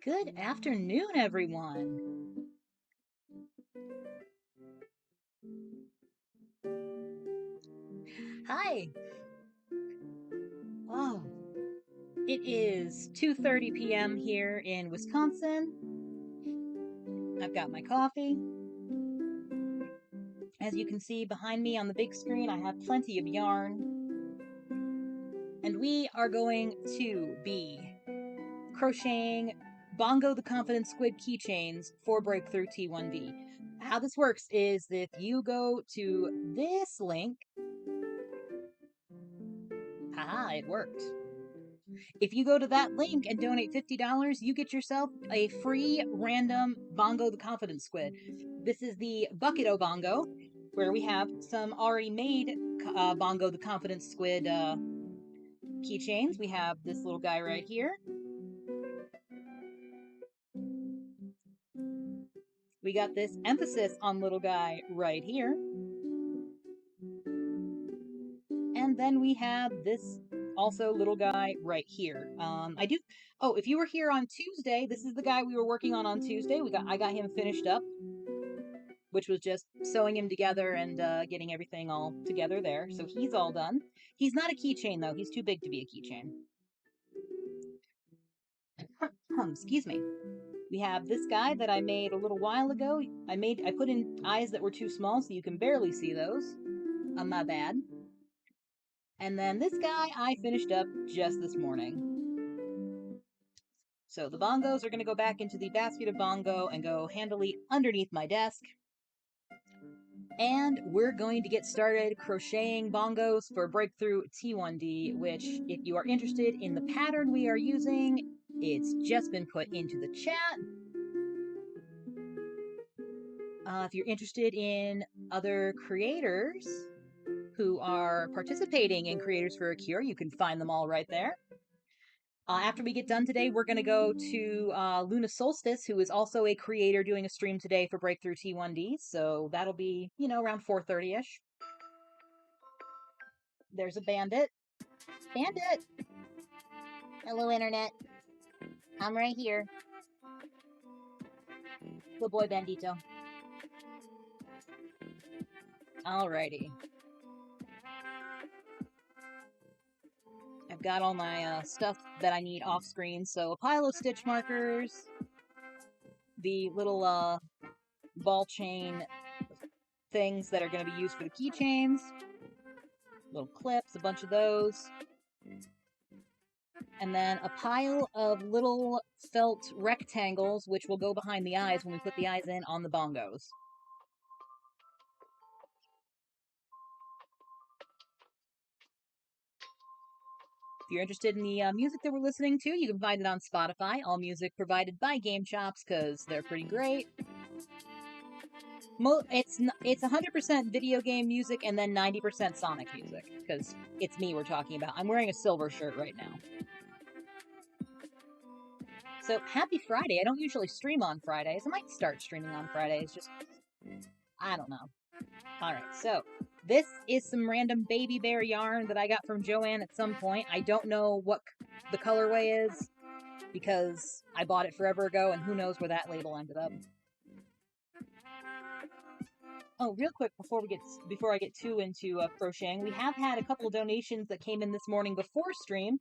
Good afternoon, everyone. Hi. Oh, it is 2:30 p.m. here in Wisconsin. I've got my coffee. As you can see behind me on the big screen, I have plenty of yarn. And we are going to be crocheting Bongo the Confident Squid keychains for Breakthrough T1D. How this works is if you go to this link, haha, it worked. If you go to that link and donate $50, you get yourself a free random Bongo the Confident Squid. This is the Bucket O Bongo, where we have some already made Bongo the Confident Squid keychains. We have this little guy right here. We got this emphasis on little guy right here. And then we have this also little guy right here. If you were here on Tuesday, this is the guy we were working on Tuesday. I got him finished up, which was just sewing him together and getting everything all together there. So he's all done. He's not a keychain though. He's too big to be a keychain. Excuse me. We have this guy that I made a little while ago. I put in eyes that were too small so you can barely see those. My bad. And then this guy I finished up just this morning. So the bongos are going to go back into the basket of bongo and go handily underneath my desk. And we're going to get started crocheting bongos for Breakthrough T1D, which, if you are interested in the pattern we are using, it's just been put into the chat. If you're interested in other creators who are participating in Creators for a Cure, you can find them all right there. After we get done today, we're going to go to Luna Solstice, who is also a creator doing a stream today for Breakthrough T1D. So that'll be, around 4:30-ish. There's a bandit. Bandit! Hello, Internet. I'm right here. Good boy, Bandito. Alrighty. I've got all my stuff that I need off screen. So a pile of stitch markers, the little ball chain things that are going to be used for the keychains, little clips, a bunch of those, and then a pile of little felt rectangles which will go behind the eyes when we put the eyes in on the bongos. If you're interested in the music that we're listening to, you can find it on Spotify. All music provided by Game Chops because they're pretty great. It's 100% video game music and then 90% Sonic music because it's me we're talking about. I'm wearing a silver shirt right now. So happy Friday. I don't usually stream on Fridays. I might start streaming on Fridays. Just, I don't know. All right, so this is some random baby bear yarn that I got from Joanne at some point. I don't know what the colorway is because I bought it forever ago and who knows where that label ended up. Oh, real quick before I get too into crocheting, we have had a couple of donations that came in this morning before stream.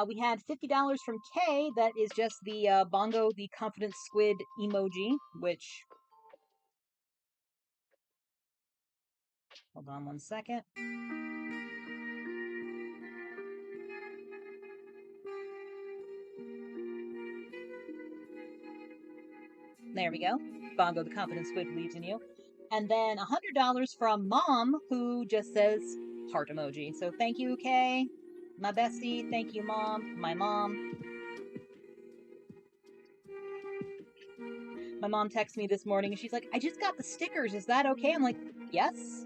We had $50 from Kay. That is just the Bongo the Confident Squid emoji, which... Hold on one second. There we go. Bongo the Confident Squid believes in you. And then $100 from Mom, who just says heart emoji. So thank you, Kay. My bestie. Thank you, Mom. My mom. My mom texted me this morning and she's like, I just got the stickers. Is that okay? I'm like, yes.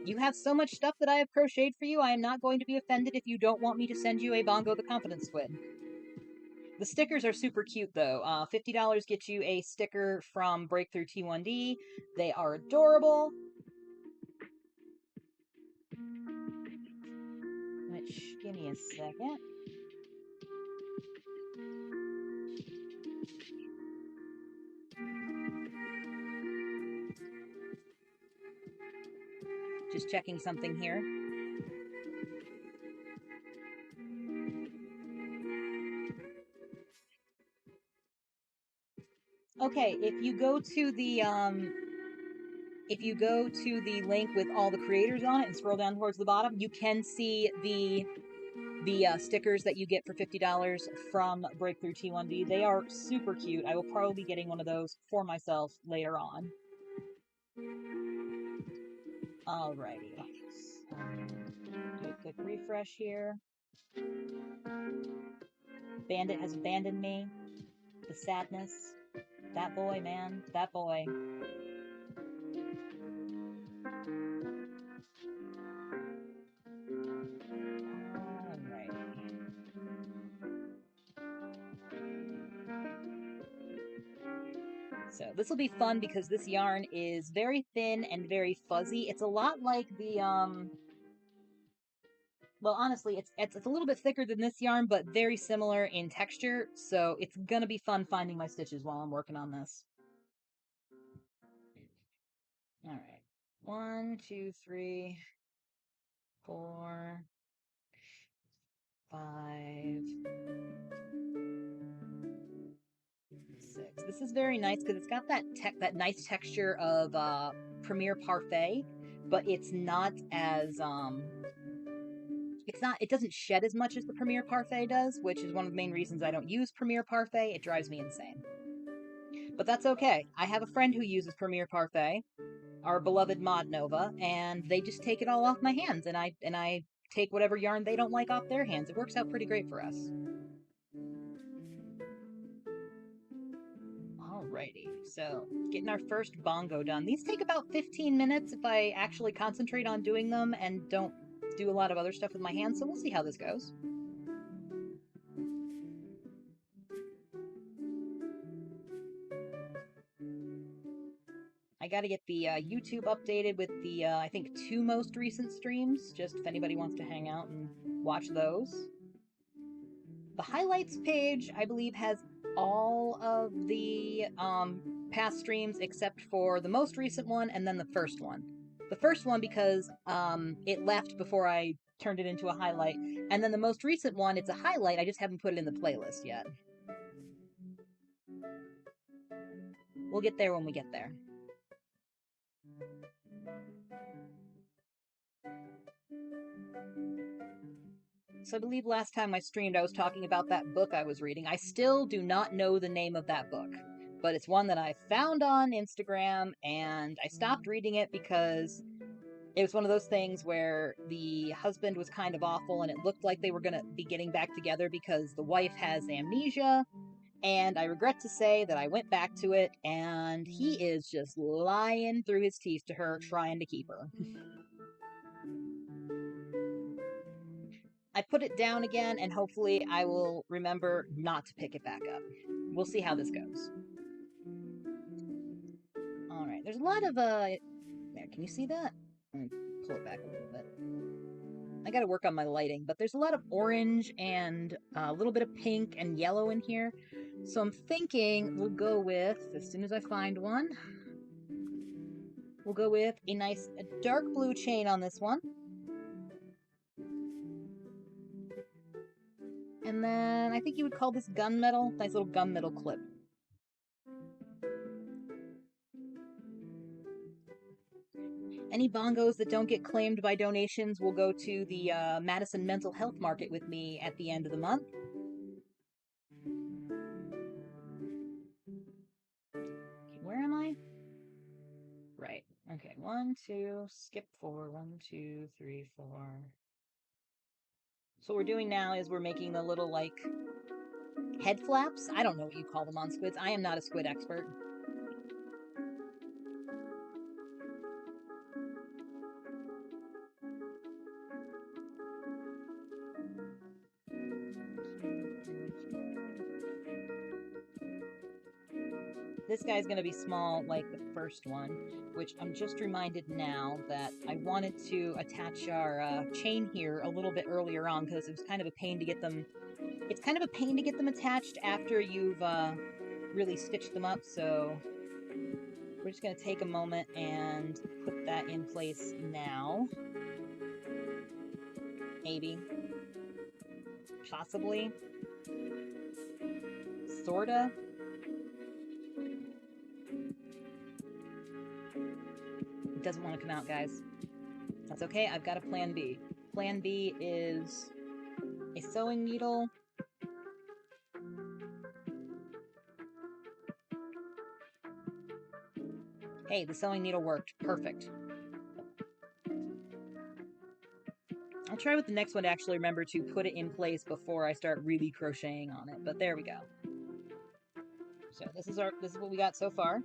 You have so much stuff that I have crocheted for you. I am not going to be offended if you don't want me to send you a Bongo the Confident Squid. The stickers are super cute, though. $50 gets you a sticker from Breakthrough T1D. They are adorable. Which, give me a second. Just checking something here. okay, if you go to the link with all the creators on it and scroll down towards the bottom, you can see the stickers that you get for $50 from Breakthrough T1D. They are super cute. I will probably be getting one of those for myself later on. Alrighty. Do a quick refresh here. Bandit has abandoned me. The sadness. That boy, man. That boy. So this will be fun because this yarn is very thin and very fuzzy. It's a lot like the, well, honestly, it's a little bit thicker than this yarn, but very similar in texture. So it's gonna be fun finding my stitches while I'm working on this. All right. 1, 2, 3, 4, 5, 6. This is very nice because it's got that nice texture of Premier Parfait, but it's not as it doesn't shed as much as the Premier Parfait does, which is one of the main reasons I don't use Premier Parfait. It drives me insane. But that's okay. I have a friend who uses Premier Parfait, our beloved Mod Nova, and they just take it all off my hands, and I take whatever yarn they don't like off their hands. It works out pretty great for us. Alrighty, so getting our first bongo done. These take about 15 minutes if I actually concentrate on doing them and don't do a lot of other stuff with my hands, so we'll see how this goes. I gotta get the YouTube updated with the, I think, 2 most recent streams, just if anybody wants to hang out and watch those. The highlights page, I believe, has all of the past streams except for the most recent one and then the first one. The first one because it left before I turned it into a highlight, and then the most recent one, it's a highlight, I just haven't put it in the playlist yet. We'll get there when we get there. So I believe last time I streamed I was talking about that book I was reading. I still do not know the name of that book, but it's one that I found on Instagram, and I stopped reading it because it was one of those things where the husband was kind of awful, and it looked like they were going to be getting back together because the wife has amnesia, and I regret to say that I went back to it, and he is just lying through his teeth to her, trying to keep her. I put it down again, and hopefully I will remember not to pick it back up. We'll see how this goes. Alright, there's a lot of, there, can you see that? Let me pull it back a little bit. I gotta work on my lighting, but there's a lot of orange and a little bit of pink and yellow in here. So I'm thinking we'll go with, as soon as I find one, we'll go with a dark blue chain on this one. And then I think you would call this gunmetal. Nice little gunmetal clip. Any bongos that don't get claimed by donations will go to the Madison Mental Health Market with me at the end of the month. Okay, where am I? Right. Okay, 1, 2, skip 4, 1, 2, 3, 4. So what we're doing now is we're making the little, like, head flaps. I don't know what you call them on squids. I am not a squid expert. This guy's going to be small like the first one, which I'm just reminded now that I wanted to attach our chain here a little bit earlier on because it was kind of a pain to get them. It's kind of a pain to get them attached after you've really stitched them up, so we're just going to take a moment and put that in place now. Maybe. Possibly. Sorta. It doesn't want to come out, guys. That's okay, I've got a plan B. Plan B is a sewing needle. Hey, the sewing needle worked. Perfect. I'll try with the next one to actually remember to put it in place before I start really crocheting on it, but there we go. So this is what we got so far.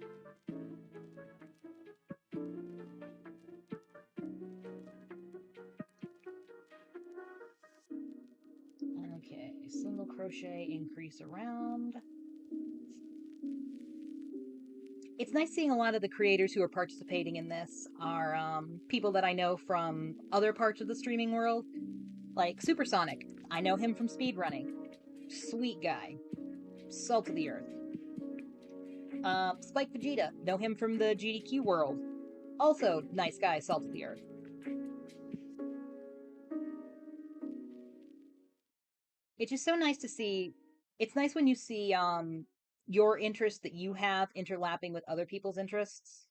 Okay, single crochet, increase around. It's nice seeing a lot of the creators who are participating in this are people that I know from other parts of the streaming world. Like Supersonic, I know him from speedrunning. Sweet guy. Salt of the earth. Spike Vegeta, know him from the GDQ world. Also nice guy, salt of the earth. It's just so nice to see. It's nice when you see your interests that you have interlapping with other people's interests.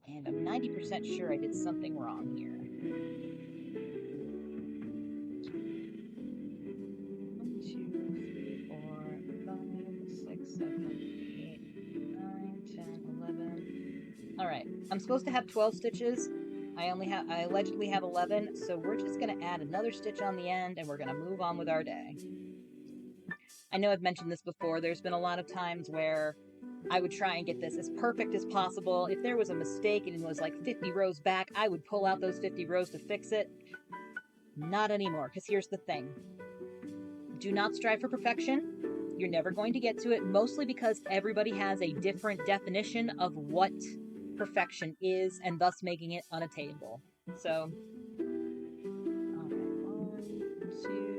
And I'm 90% sure I did something wrong here. 1, 2, 3, 4, 5, 6, 7, 8, 9, 10, 11. Alright, I'm supposed to have 12 stitches. I allegedly have 11, so we're just going to add another stitch on the end and we're going to move on with our day. I know I've mentioned this before. There's been a lot of times where I would try and get this as perfect as possible. If there was a mistake and it was like 50 rows back, I would pull out those 50 rows to fix it. Not anymore, because here's the thing. Do not strive for perfection. You're never going to get to it, mostly because everybody has a different definition of what perfection is, and thus making it unattainable. So, okay, 1, 2, 3.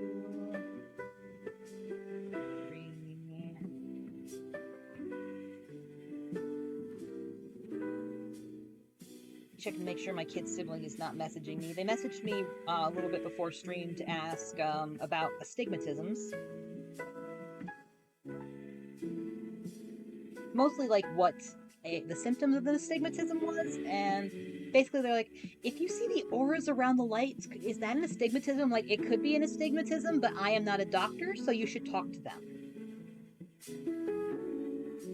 Check to make sure my kid's sibling is not messaging me. They messaged me a little bit before stream to ask about astigmatisms. Mostly like what the symptoms of the astigmatism was, and basically they're like, if you see the auras around the lights, is that an astigmatism? Like, it could be an astigmatism, but I am not a doctor, so you should talk to them.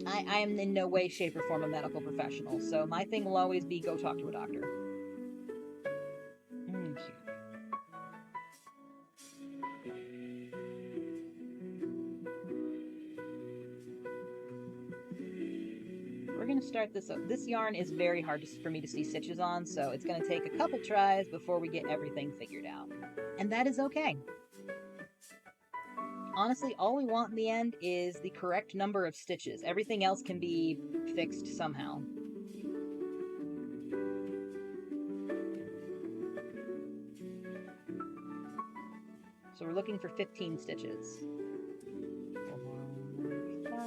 I am in no way, shape, or form a medical professional, so my thing will always be go talk to a doctor. Okay. We're going to start this up. This yarn is very hard for me to see stitches on, so it's going to take a couple tries before we get everything figured out. And that is okay. Honestly, all we want in the end is the correct number of stitches. Everything else can be fixed somehow. So we're looking for 15 stitches. 4, 5,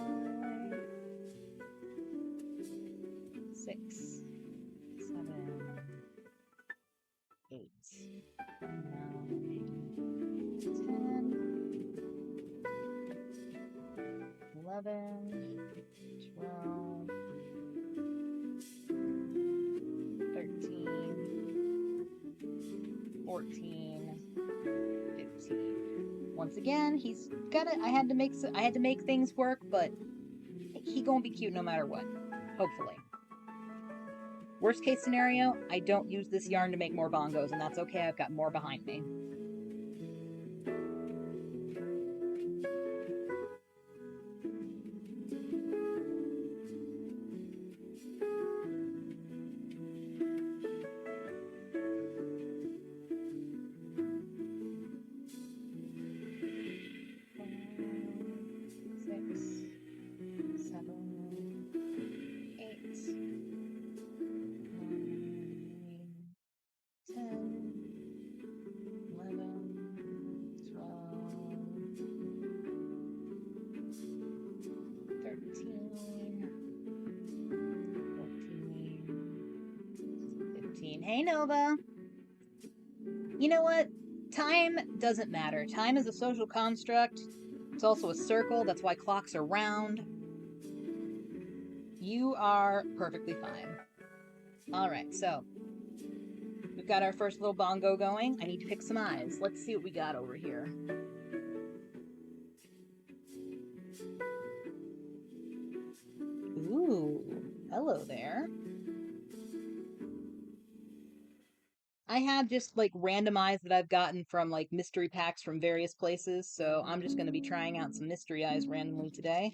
6, 7, 8, 9, 10, 11, 12, 13, 14, 15. Once again, he's got it. I had to make things work, but he gonna be cute no matter what. Hopefully. Worst case scenario, I don't use this yarn to make more bongos, and that's okay. I've got more behind me. Hey, Nova. You know what? Time doesn't matter. Time is a social construct. It's also a circle. That's why clocks are round. You are perfectly fine. All right, so we've got our first little bongo going. I need to pick some eyes. Let's see what we got over here. Ooh, hello there. I have just like random eyes that I've gotten from like mystery packs from various places, so I'm just going to be trying out some mystery eyes randomly today.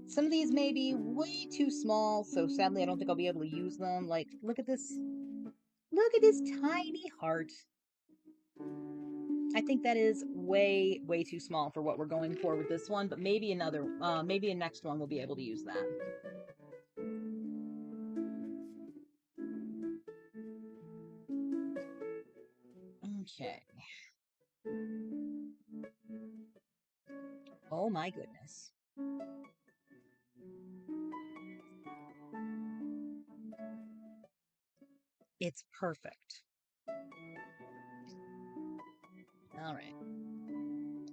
Some of these may be way too small, so sadly I don't think I'll be able to use them. Like, look at this. Look at this tiny heart. I think that is way, way too small for what we're going for with this one, but maybe maybe a next one we'll be able to use that. Okay. Oh my goodness. It's perfect. All right.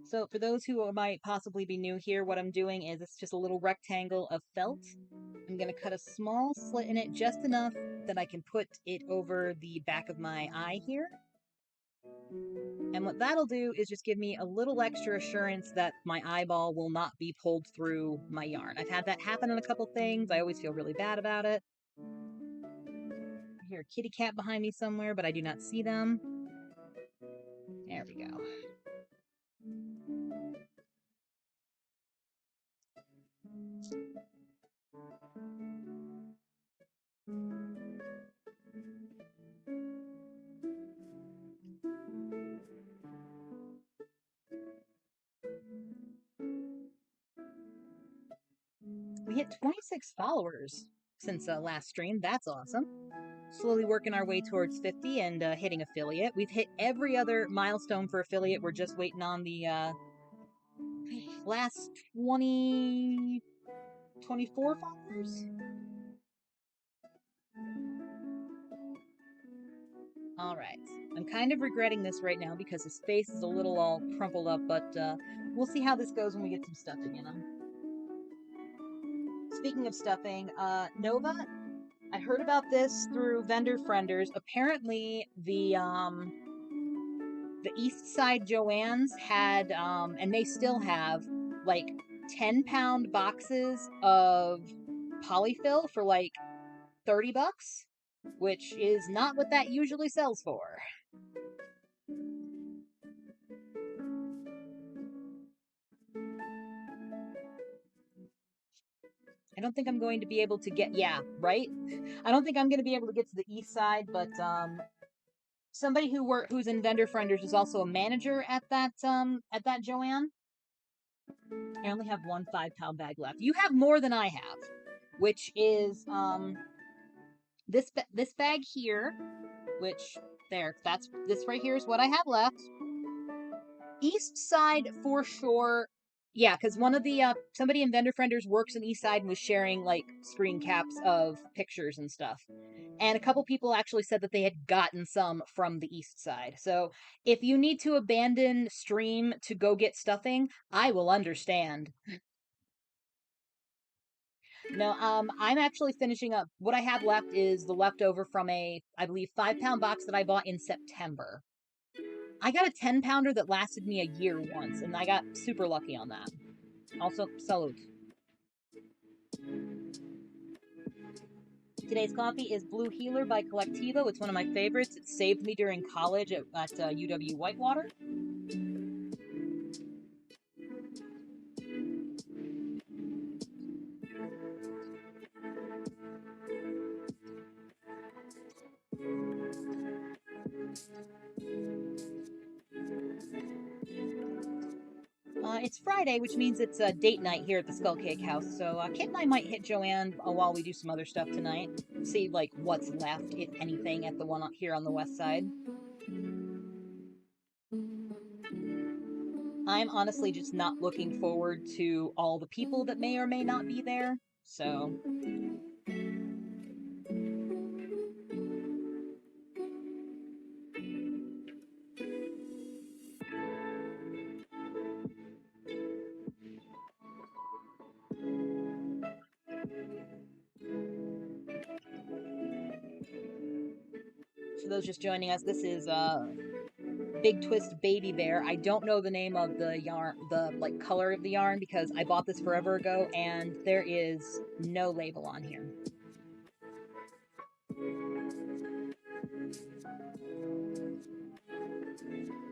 So for those who might possibly be new here, what I'm doing is it's just a little rectangle of felt. I'm going to cut a small slit in it just enough that I can put it over the back of my eye here. And what that'll do is just give me a little extra assurance that my eyeball will not be pulled through my yarn. I've had that happen in a couple things. I always feel really bad about it. I hear a kitty cat behind me somewhere, but I do not see them. There we go. We hit 26 followers since last stream. That's awesome. Slowly working our way towards 50 and hitting affiliate. We've hit every other milestone for affiliate. We're just waiting on the last 24 followers. All right. I'm kind of regretting this right now because his face is a little all crumpled up, but we'll see how this goes when we get some stuffing in him. Speaking of stuffing, Nova, I heard about this through vendor frienders. Apparently, the East Side Joann's had, and they still have, like 10-pound boxes of polyfill for like $30, which is not what that usually sells for. I don't think I'm going to be able to get, yeah, right? I don't think I'm going to be able to get to the East Side, but somebody who's in vendor frienders is also a manager at that Joann. I only have one 5-pound bag left. You have more than I have, which is this bag here, which this right here is what I have left. East Side for sure. Yeah, because one of the somebody in vendor frienders works in East Side and was sharing like screen caps of pictures and stuff. And a couple people actually said that they had gotten some from the East Side. So if you need to abandon stream to go get stuffing, I will understand. No, I'm actually finishing up. What I have left is the leftover from I believe, 5-pound box that I bought in September. I got a 10-pounder that lasted me a year once, and I got super lucky on that. Also, salute. Today's coffee is Blue Healer by Collectivo. It's one of my favorites. It saved me during college at UW Whitewater. It's Friday, which means it's a date night here at the Skull Cake House. So Kit and I might hit Joann while we do some other stuff tonight. See like what's left, if anything, at the one here on the west side. I'm honestly just not looking forward to all the people that may or may not be there. So for those just joining us, this is Big Twist Baby Bear. I don't know the name of the yarn, the like color of the yarn, because I bought this forever ago and there is no label on here.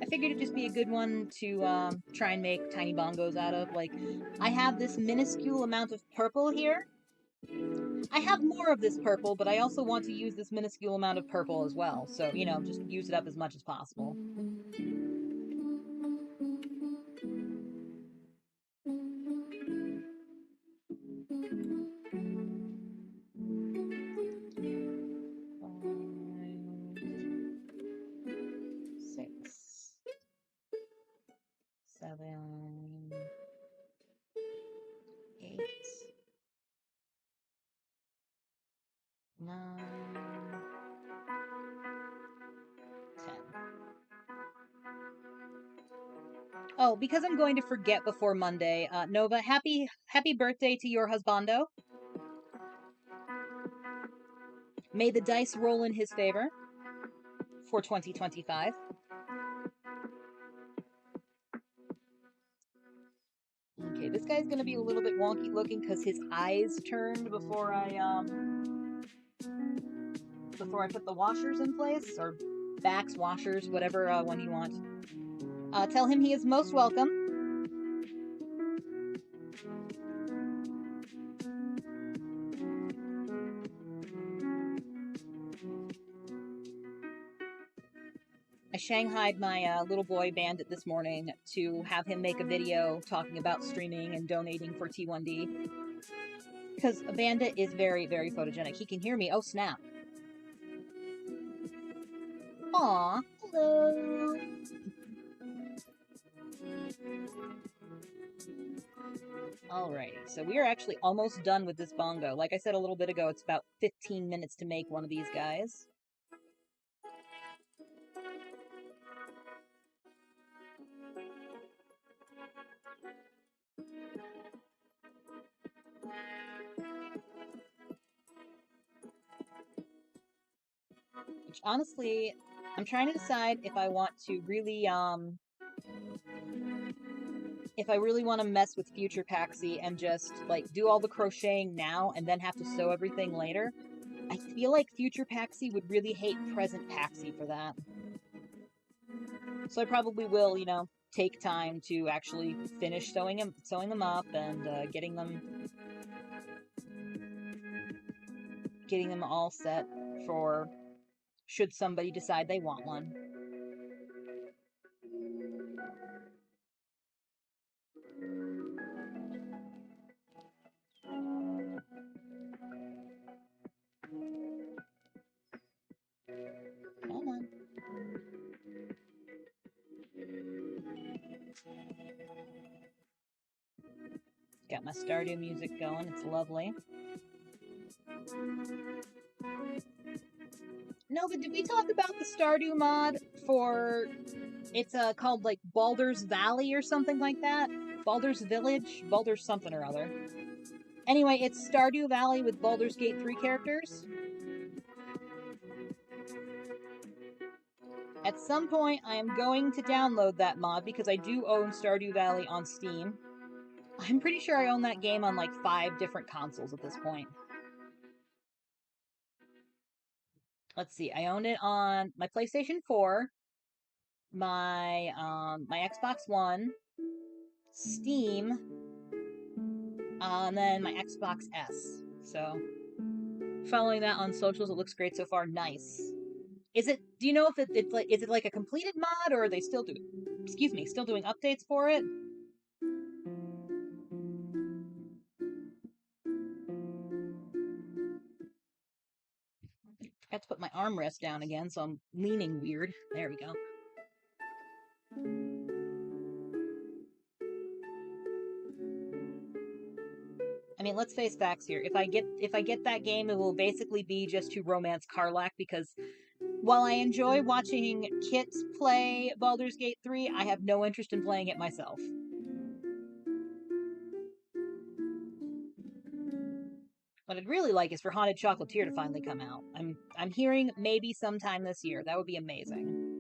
I figured it'd just be a good one to try and make tiny bongos out of. Like, I have this minuscule amount of purple here. I have more of this purple, but I also want to use this minuscule amount of purple as well. So, you know, just use it up as much as possible. Seven, 8, 9, 10. Oh, because I'm going to forget before Monday, Nova, happy birthday to your husbando. May the dice roll in his favor for 2025. Okay, this guy's gonna be a little bit wonky looking because his eyes turned before I put the washers in place, or backs, washers, whatever one you want. Tell him he is most welcome. I shanghaied my little boy Bandit this morning to have him make a video talking about streaming and donating for T1D. Because Bandit is very, very photogenic. He can hear me. Oh, snap. Aw, hello. Alrighty, so we are actually almost done with this bongo. Like I said a little bit ago, it's about 15 minutes to make one of these guys. Which, honestly, I'm trying to decide if I want to really, if I really want to mess with future Paxie and just, like, do all the crocheting now and then have to sew everything later. I feel like future Paxie would really hate present Paxie for that. So I probably will, you know, take time to actually finish sewing them up and getting them all set for should somebody decide they want one. Come on. Got my Stardew music going. It's lovely. No, but did we talk about the Stardew mod for... It's called, like, Baldur's Valley or something like that? Baldur's Village? Baldur's something or other. Anyway, it's Stardew Valley with Baldur's Gate 3 characters. At some point, I am going to download that mod because I do own Stardew Valley on Steam. I'm pretty sure I own that game on, like, 5 different consoles at this point. Let's see, I own it on my PlayStation 4, my Xbox One, Steam, and then my Xbox S. So, following that on socials, it looks great so far. Nice. Is it? Do you know if it's like? Is it like a completed mod, or are they still doing? Excuse me, still doing updates for it? I have to put my armrest down again, so I'm leaning weird. There we go. I mean, let's face facts here. If I get that game, it will basically be just to romance Karlach, because while I enjoy watching Kit play Baldur's Gate 3, I have no interest in playing it What I'd really like is for Haunted Chocolatier to finally come out. I'm hearing maybe sometime this year. That would be amazing.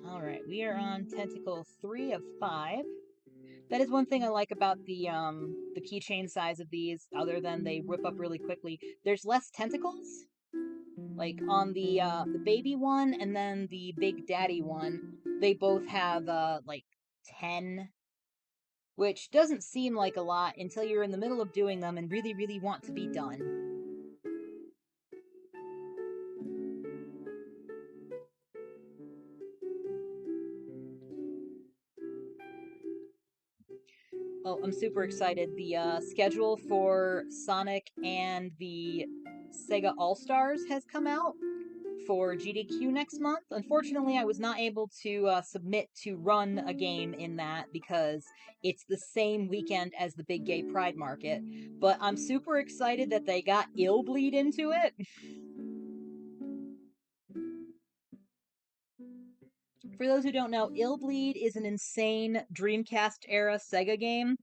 Alright, we are on tentacle 3 of 5. That is one thing I like about the keychain size of these, other than they rip up really quickly. There's less tentacles. Like on the baby one and then the big daddy one, they both have like 10, which doesn't seem like a lot until you're in the middle of doing them and really, really want to be done. Oh, I'm super excited. The schedule for Sonic and the Sega All-Stars has come out for GDQ next month. Unfortunately, I was not able to submit to run a game in that because it's the same weekend as the Big Gay Pride Market. But I'm super excited that they got Illbleed into it. For those who don't know, Illbleed is an insane Dreamcast-era Sega game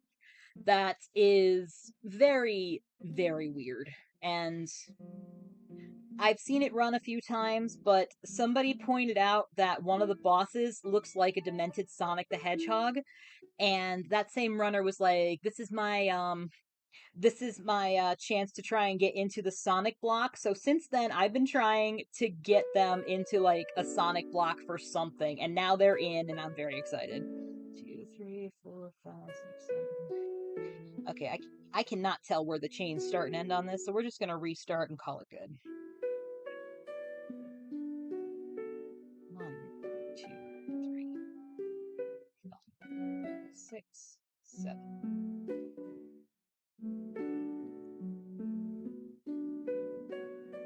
that is very, very weird. And I've seen it run a few times, but somebody pointed out that one of the bosses looks like a demented Sonic the Hedgehog, and that same runner was like, this is my chance to try and get into the Sonic block. So since then, I've been trying to get them into like a Sonic block for something, and now they're in, and I'm very excited. 2, 3, 4, 5, 6, 7. Okay, I cannot tell where the chains start and end on this, so we're just gonna restart and call it good. 1, 2, 3, 4, 5, 6, 7.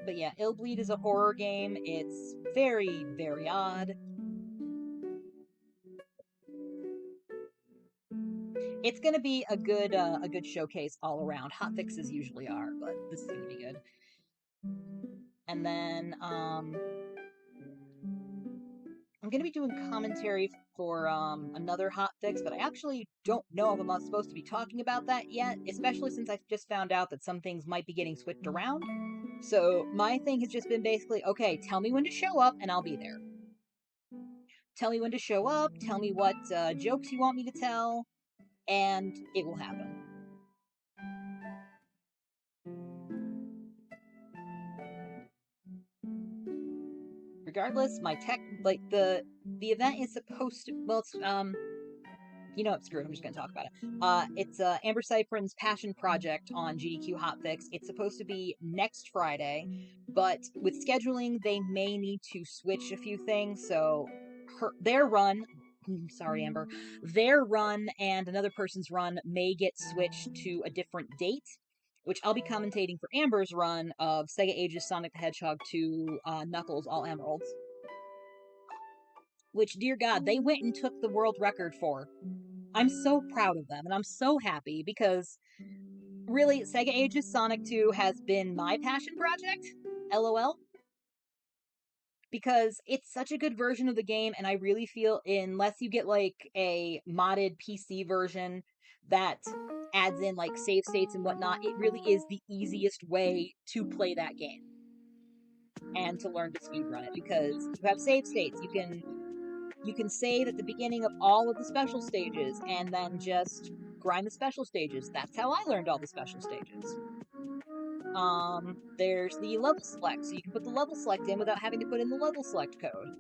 But yeah, Illbleed is a horror game. It's very, very odd. It's gonna be a good showcase all around. Hot fixes usually are, but this is gonna be good. And then I'm gonna be doing commentary for another hotfix, but I actually don't know if I'm supposed to be talking about that yet, especially since I've just found out that some things might be getting switched around. So my thing has just been basically, okay, tell me when to show up and I'll be there. Tell me when to show up, tell me what jokes you want me to tell, and it will happen. Regardless, my tech, like, the event is supposed to, well, it's, you know what, screw it, I'm just gonna talk about it. It's Amber Cyprin's passion project on GDQ Hotfix. It's supposed to be next Friday, but with scheduling, they may need to switch a few things, so their run, sorry, Amber, their run and another person's run may get switched to a different date, which I'll be commentating for Amber's run of Sega Ages Sonic the Hedgehog 2 Knuckles All Emeralds. Which, dear God, they went and took the world record for. I'm so proud of them, and I'm so happy because, really, Sega Ages Sonic 2 has been my passion project, LOL, because it's such a good version of the game, and I really feel, unless you get, like, a modded PC version that adds in, like, save states and whatnot, it really is the easiest way to play that game and to learn to speedrun it, because you have save states. You can save at the beginning of all of the special stages and then just grind the special stages. That's how I learned all the special stages. There's the level select, so you can put the level select in without having to put in the level select code.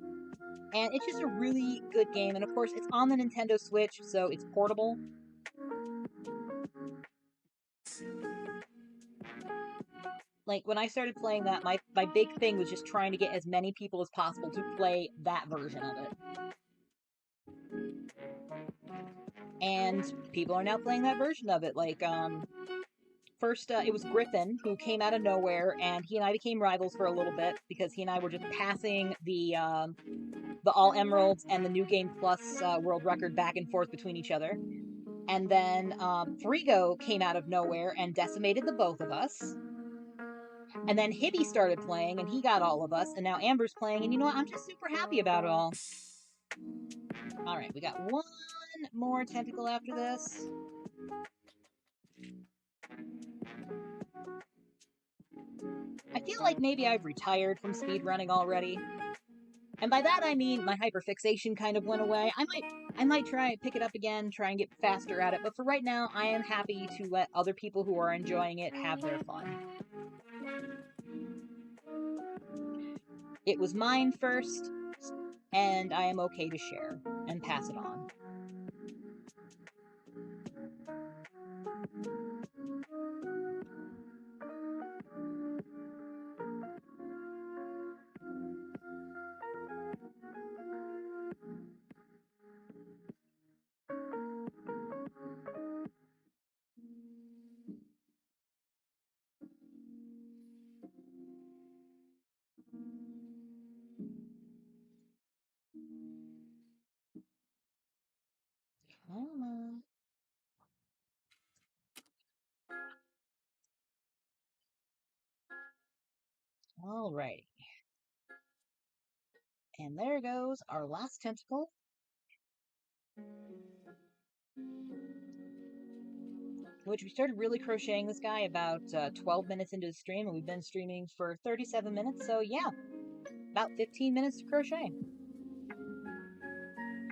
And it's just a really good game, and of course it's on the Nintendo Switch, so it's portable. Like, when I started playing that, my big thing was just trying to get as many people as possible to play that version of it. And people are now playing that version of it. Like, first, it was Griffin, who came out of nowhere, and he and I became rivals for a little bit, because he and I were just passing the All Emeralds and the New Game Plus world record back and forth between each other. And then Frigo came out of nowhere and decimated the both of us. And then Hibby started playing, and he got all of us, and now Amber's playing, and you know what? I'm just super happy about it all. Alright, we got one more tentacle after this. I feel like maybe I've retired from speedrunning already. And by that I mean my hyperfixation kind of went away. I might try pick it up again, try and get faster at it, but for right now I am happy to let other people who are enjoying it have their fun. It was mine first, and I am okay to share and pass it on. Alrighty. And there goes our last tentacle. Which we started really crocheting this guy about 12 minutes into the stream, and we've been streaming for 37 minutes, so yeah, about 15 minutes to crochet.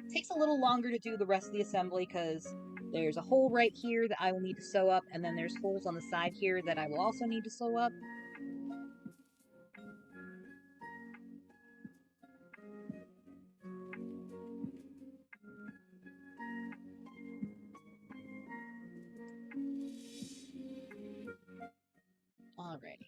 It takes a little longer to do the rest of the assembly because there's a hole right here that I will need to sew up, and then there's holes on the side here that I will also need to sew up. Alrighty.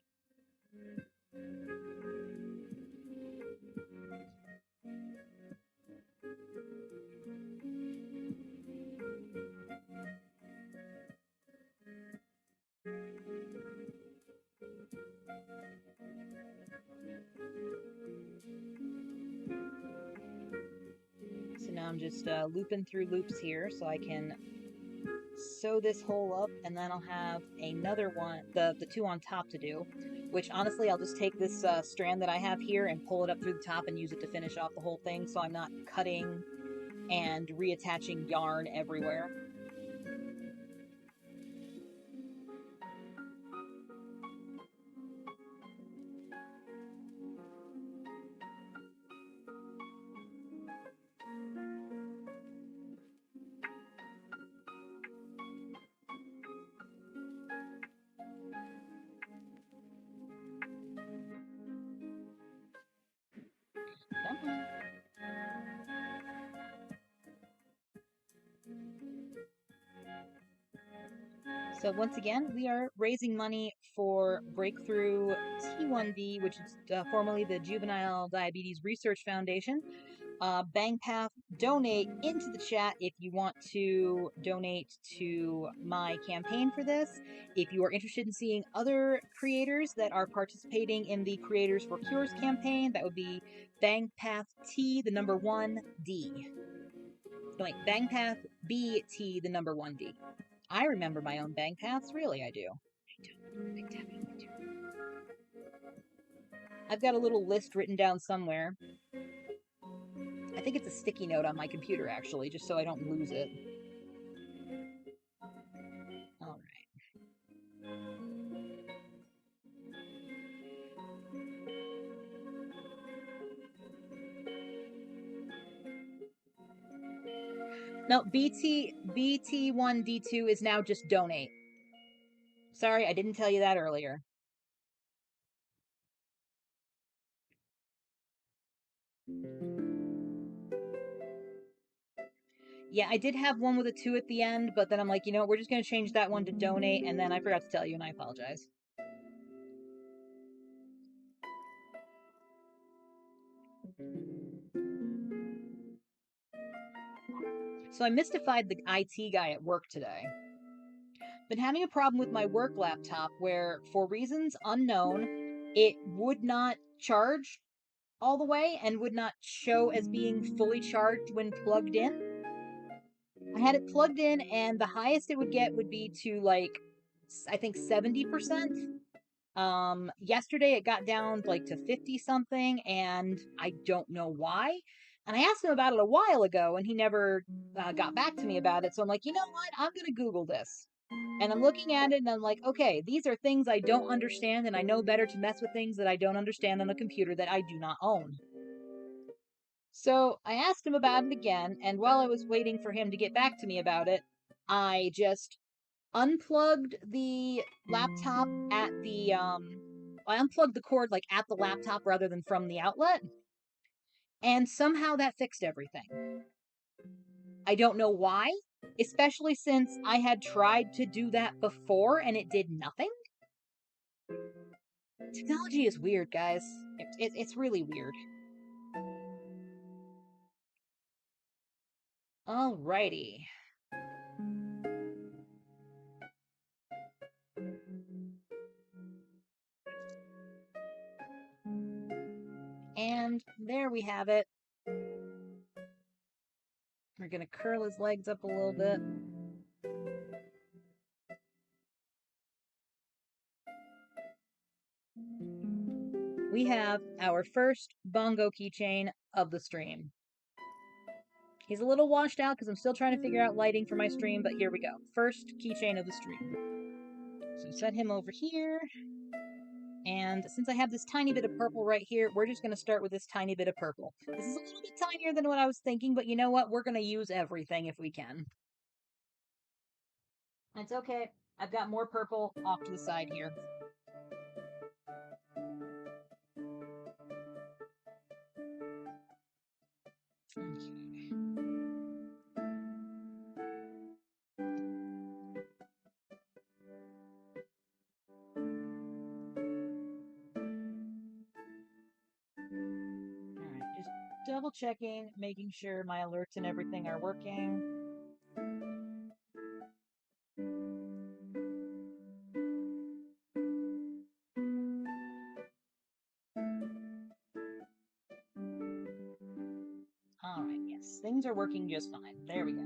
So now I'm just looping through loops here so I can sew this hole up, and then I'll have another one, the two on top to do, which honestly I'll just take this strand that I have here and pull it up through the top and use it to finish off the whole thing, so I'm not cutting and reattaching yarn everywhere. So once again, we are raising money for Breakthrough T1D, which is formerly the Juvenile Diabetes Research Foundation. BangPath, donate into the chat if you want to donate to my campaign for this. If you are interested in seeing other creators that are participating in the Creators for Cures campaign, that would be BangPath T, the number 1D. No, wait, BangPath BT, the number 1D. I remember my own bang paths, really, I do. I've got a little list written down somewhere. I think it's a sticky note on my computer, actually, just so I don't lose it. Alright. No, BT1D2 is now just donate. Sorry, I didn't tell you that earlier. Yeah, I did have one with a 2 at the end, but then I'm like, you know, we're just going to change that one to donate, and then I forgot to tell you, and I apologize. So I mystified the IT guy at work today. been having a problem with my work laptop where, for reasons unknown, it would not charge all the way and would not show as being fully charged when plugged in. I had it plugged in, and the highest it would get would be to, like, I think 70%. Yesterday it got down like to 50 something, and I don't know why. And I asked him about it a while ago, and he never got back to me about it. So I'm like, you know what? I'm going to Google this. And I'm looking at it, and I'm like, okay, these are things I don't understand, and I know better to mess with things that I don't understand on a computer that I do not own. So I asked him about it again, and while I was waiting for him to get back to me about it, I just unplugged the laptop at the I unplugged the cord like at the laptop rather than from the outlet, and somehow that fixed everything. I don't know why, especially since I had tried to do that before and it did nothing. Technology is weird, guys. It's really weird. Alrighty. And there we have it. We're gonna curl his legs up a little bit. We have our first bongo keychain of the stream. He's a little washed out because I'm still trying to figure out lighting for my stream, but here we go. First keychain of the stream. So set him over here. And since I have this tiny bit of purple right here, we're just going to start with this tiny bit of purple. This is a little bit tinier than what I was thinking, but you know what? We're going to use everything if we can. It's okay. I've got more purple off to the side here. Okay. Alright, just double checking, making sure my alerts and everything are working. Alright, yes, things are working just fine. There we go.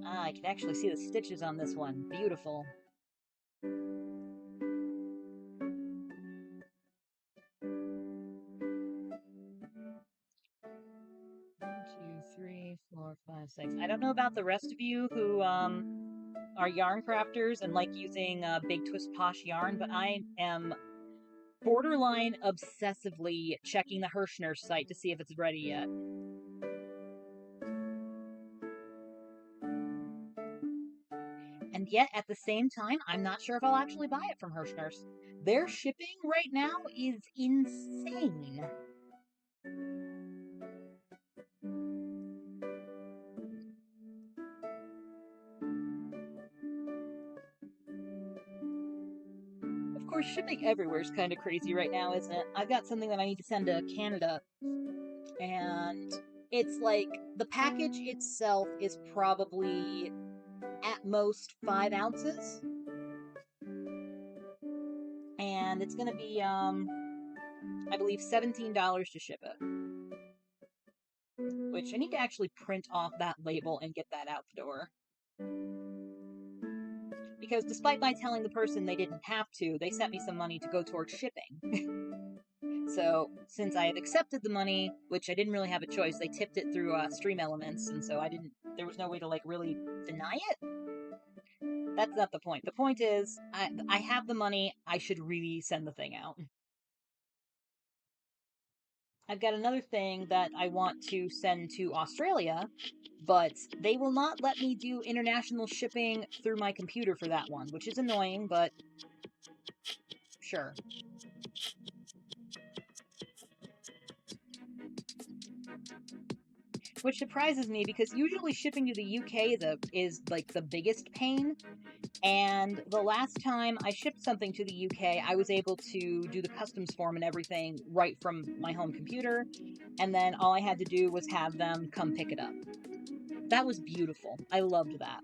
Ah, I can actually see the stitches on this one. Beautiful. Two, three, four, five, six. I don't know about the rest of you who are yarn crafters and like using Big Twist Posh yarn, but I am borderline obsessively checking the Hirschner site to see if it's ready yet. And yet, at the same time, I'm not sure if I'll actually buy it from Hirschner's. Their shipping right now is insane. Of course, shipping everywhere is kind of crazy right now, isn't it? I've got something that I need to send to Canada, and it's like the package itself is probably at most 5 ounces, and it's gonna be I believe $17 to ship it, which I need to actually print off that label and get that out the door, because despite my telling the person they didn't have to, they sent me some money to go towards shipping. So since I had accepted the money, which I didn't really have a choice, they tipped it through Stream Elements, and so there was no way to like really deny it. That's not the point. The point is, I have the money, I should really send the thing out. I've got another thing that I want to send to Australia, but they will not let me do international shipping through my computer for that one, which is annoying, but sure. which surprises me because usually shipping to the UK is like the biggest pain. And the last time I shipped something to the UK, I was able to do the customs form and everything right from my home computer. And then all I had to do was have them come pick it up. That was beautiful. I loved that.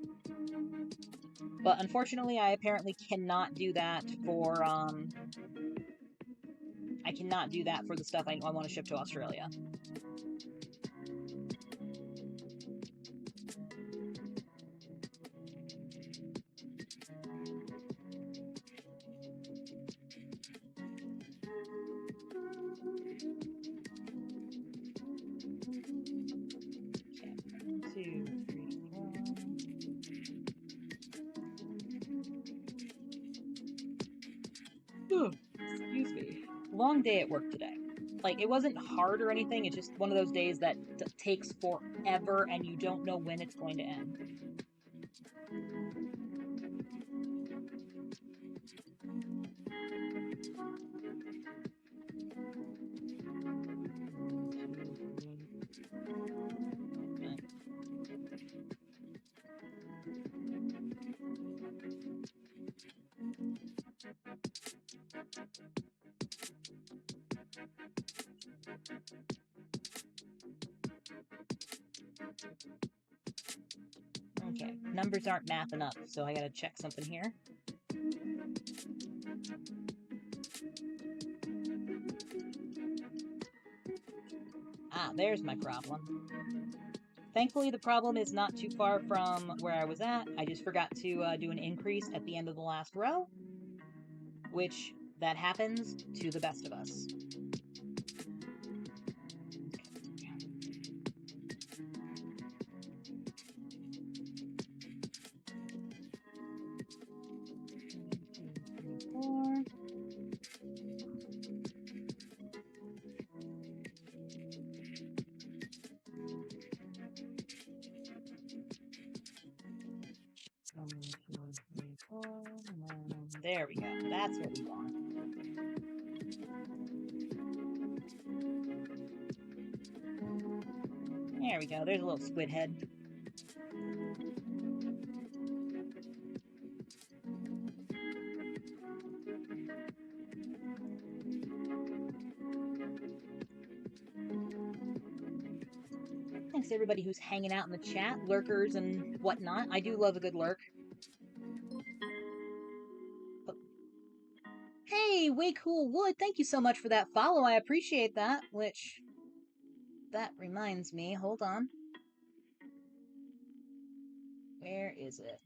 But unfortunately, I apparently cannot do that for, I cannot do that for the stuff I want to ship to Australia. Okay, 1, 2, 3, 4. Excuse me. Long day at work today. Like, it wasn't hard or anything, it's just one of those days that takes forever and you don't know when it's going to end. Okay, numbers aren't mathing up, so I gotta check something here. Ah, there's my problem. Thankfully, the problem is not too far from where I was at. I just forgot to do an increase at the end of the last row, which that happens to the best of us. There we go. That's what we want. There we go. There's a little squid head. Thanks to everybody who's hanging out in the chat, lurkers and whatnot. I do love a good lurk. Hey, Way Cool Wood, thank you so much for that follow. I appreciate that, which, that reminds me, hold on. Where is it?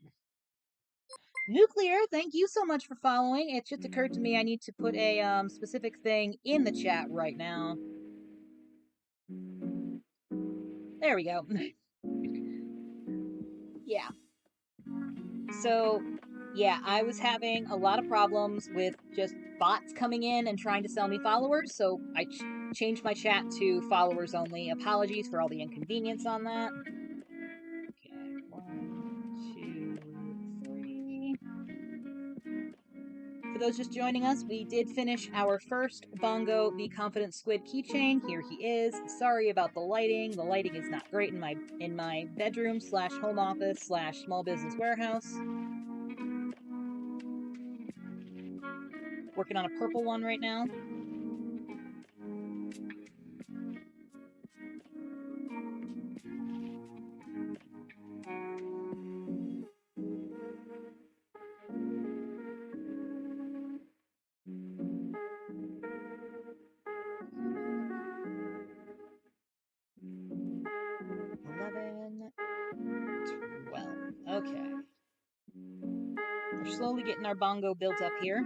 Nuclear, thank you so much for following. It just occurred to me I need to put a specific thing in the chat right now. There we go. Yeah. So, yeah, I was having a lot of problems with just bots coming in and trying to sell me followers, so I changed my chat to followers only. Apologies for all the inconvenience on that. Okay, 1, 2, 3. For those just joining us, we did finish our first Bongo the Confident Squid keychain. Here he is. Sorry about the lighting. The lighting is not great in my bedroom / home office / small business warehouse. Working on a purple one right now. Okay. We're slowly getting our bongo built up here.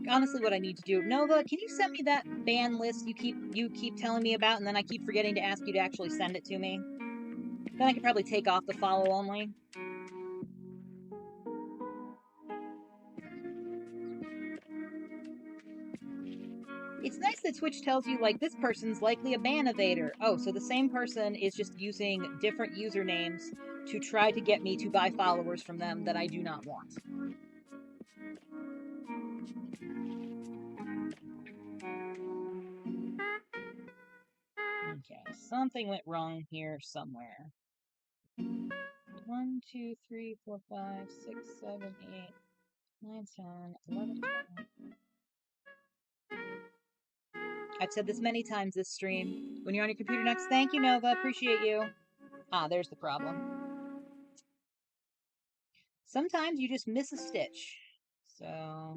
Honestly, what I need to do, Nova, can you send me that ban list you keep telling me about, and then I keep forgetting to ask you to actually send it to me? Then I could probably take off the follow only. It's nice that Twitch tells you, like, this person's likely a ban evader. Oh, so the same person is just using different usernames to try to get me to buy followers from them that I do not want. Okay, something went wrong here somewhere. 1, 2, 3, 4, 5, 6, 7, 8, 9, 10, 11, 12. I've said this many times this stream. When you're on your computer next, thank you, Nova. Appreciate you. Ah, there's the problem. Sometimes you just miss a stitch. So...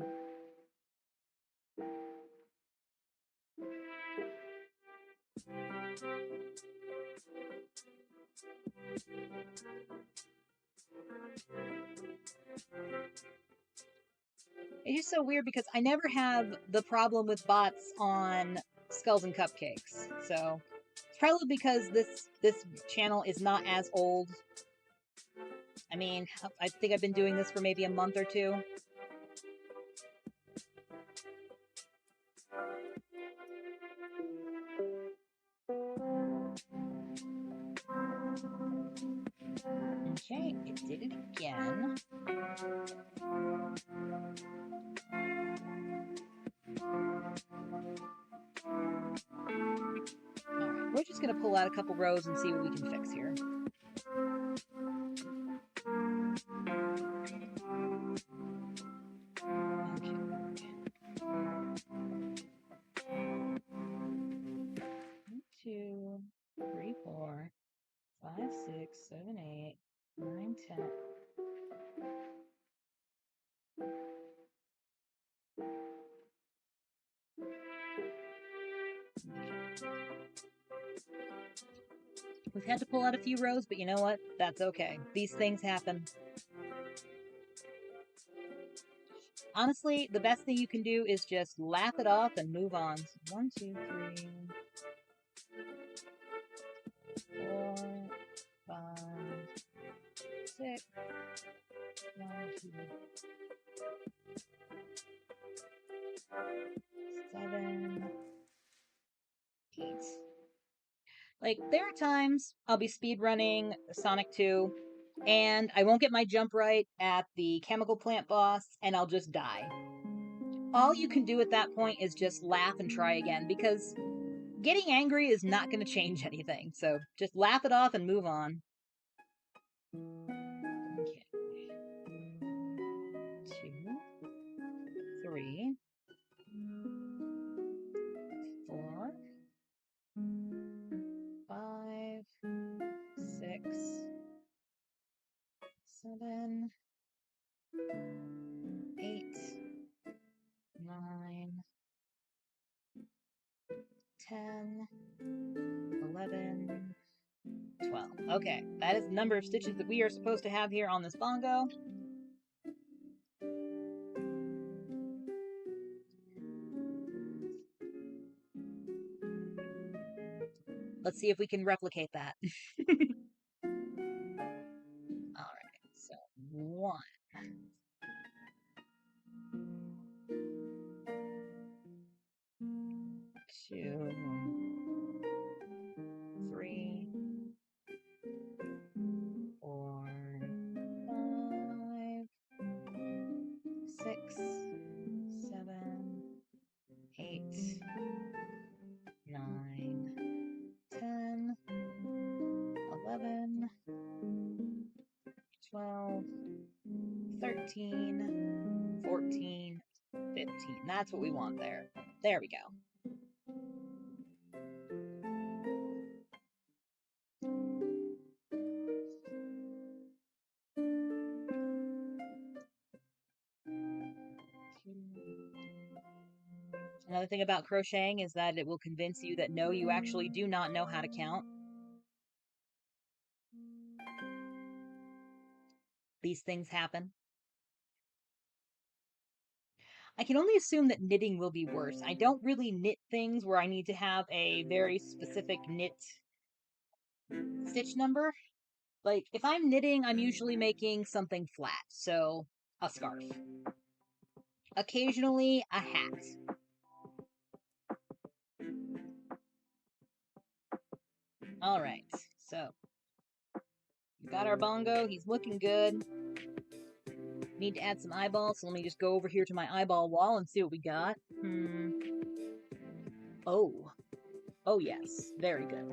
It's just so weird because I never have the problem with bots on Skulls and Cupcakes. So it's probably because this channel is not as old. I mean, I think I've been doing this for maybe a month or two. Okay, it did it again. Alright, we're just gonna pull out a couple rows and see what we can fix here. Okay. 1, 2, 3, 4, 5, 6, 7, 8, 9, 10. We've had to pull out a few rows, but you know what? That's okay. These things happen. Honestly, the best thing you can do is just laugh it off and move on. 1, 2, 3, 4, 5, 6, 1, 2, 7, 8. Like, there are times I'll be speedrunning Sonic 2, and I won't get my jump right at the chemical plant boss, and I'll just die. All you can do at that point is just laugh and try again, because getting angry is not going to change anything. So just laugh it off and move on. Okay. 2, 3, 4, 5, 6, 7, 8, 9, 10, 11, 12. Okay, that is the number of stitches that we are supposed to have here on this bongo. Let's see if we can replicate that. Alright, so 1. 2, 3, 4, 5, 6, 7, 8, 9, 10, 11, 12, 13, 14, 15. That's what we want there. There we go. Another thing about crocheting is that it will convince you that no, you actually do not know how to count. These things happen. I can only assume that knitting will be worse. I don't really knit things where I need to have a very specific knit stitch number. Like, if I'm knitting, I'm usually making something flat, so a scarf. Occasionally, a hat. Alright, so we got our bongo. He's looking good. Need to add some eyeballs, so let me just go over here to my eyeball wall and see what we got. Oh. Oh, yes. Very good.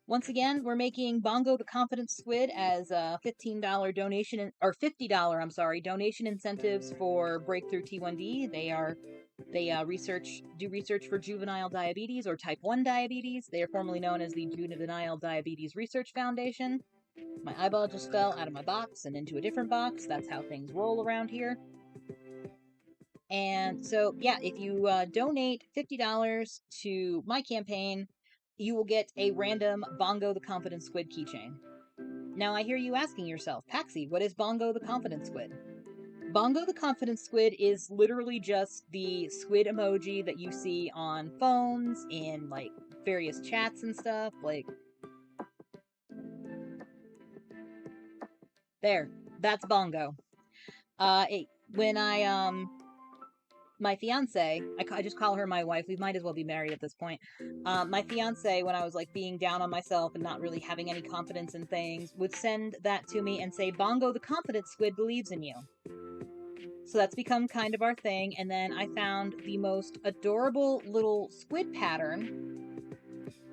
Once again, we're making Bongo the Confident Squid as a $15 donation, or $50, I'm sorry, donation incentives for Breakthrough T1D. They do research for juvenile diabetes or type 1 diabetes. They are formerly known as the Juvenile Diabetes Research Foundation. My eyeball just fell out of my box and into a different box. That's how things roll around here. And so, yeah, if you donate $50 to my campaign, you will get a random Bongo the Confident Squid keychain. Now, I hear you asking yourself, Paxie, what is Bongo the Confident Squid? Bongo the Confident Squid is literally just the squid emoji that you see on phones, in, like, various chats and stuff. Like, there, that's Bongo. When my fiance, I just call her my wife. We might as well be married at this point. My fiance, when I was like being down on myself and not really having any confidence in things, would send that to me and say, Bongo the Confident Squid believes in you. So that's become kind of our thing. And then I found the most adorable little squid pattern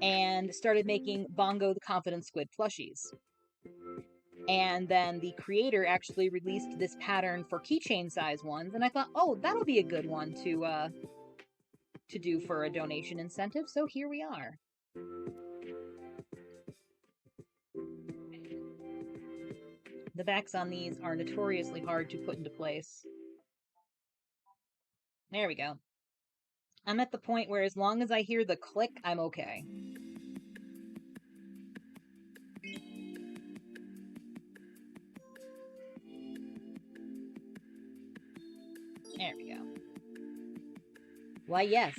and started making Bongo the Confident Squid plushies. And then the creator actually released this pattern for keychain size ones, and I thought, oh, that'll be a good one to do for a donation incentive, so here we are. The backs on these are notoriously hard to put into place. There we go. I'm at the point where as long as I hear the click, I'm okay. There we go. Why, yes,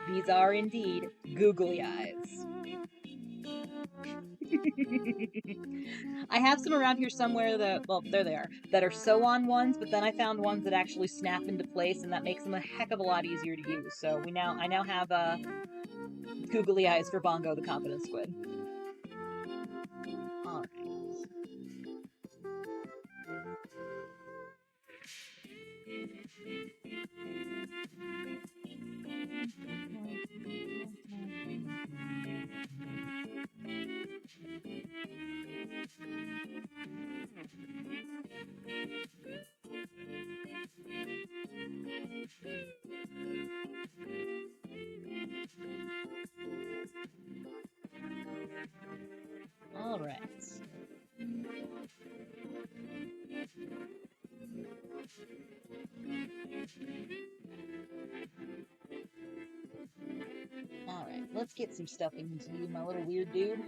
these are indeed googly eyes. I have some around here somewhere that, well, there they are, that are sew-on ones, but then I found ones that actually snap into place, and that makes them a heck of a lot easier to use. So I now have googly eyes for Bongo the Confident Squid. All right. All right. All right, let's get some stuffing into you, my little weird dude.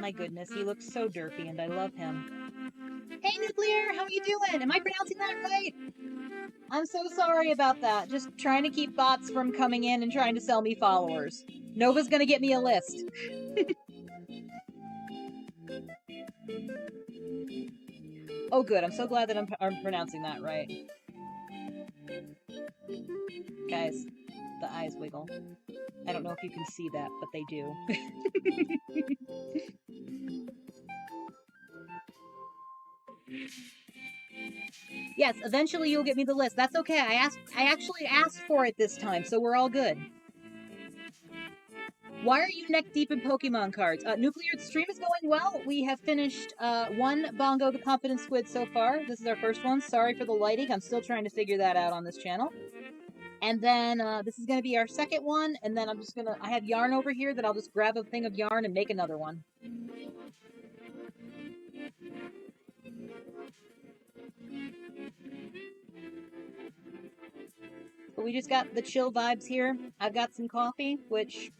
My goodness, he looks so derpy, and I love him. Hey, Nuclear, how are you doing? Am I pronouncing that right? I'm so sorry about that. Just trying to keep bots from coming in and trying to sell me followers. Nova's gonna get me a list. Oh, good. I'm so glad that I'm pronouncing that right. Guys, the eyes wiggle. I don't know if you can see that, but they do. Yes, eventually you'll get me the list. That's okay. I actually asked for it this time, so we're all good. Why are you neck deep in Pokemon cards? Nuclear, the stream is going well. We have finished one Bongo the Confident Squid so far. This is our first one. Sorry for the lighting. I'm still trying to figure that out on this channel. And then this is going to be our second one. And then I have yarn over here that I'll just grab a thing of yarn and make another one. But we just got the chill vibes here. I've got some coffee, which...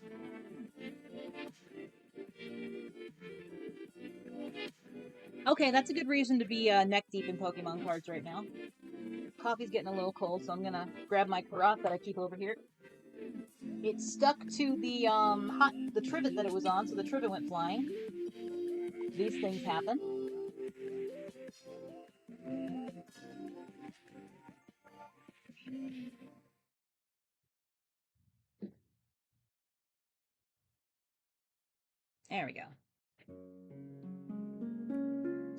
Okay, that's a good reason to be neck deep in Pokemon cards right now. coffee's getting a little cold, so I'm gonna grab my carafe that I keep over here. It stuck to the trivet that it was on, so the trivet went flying. These things happen. There we go.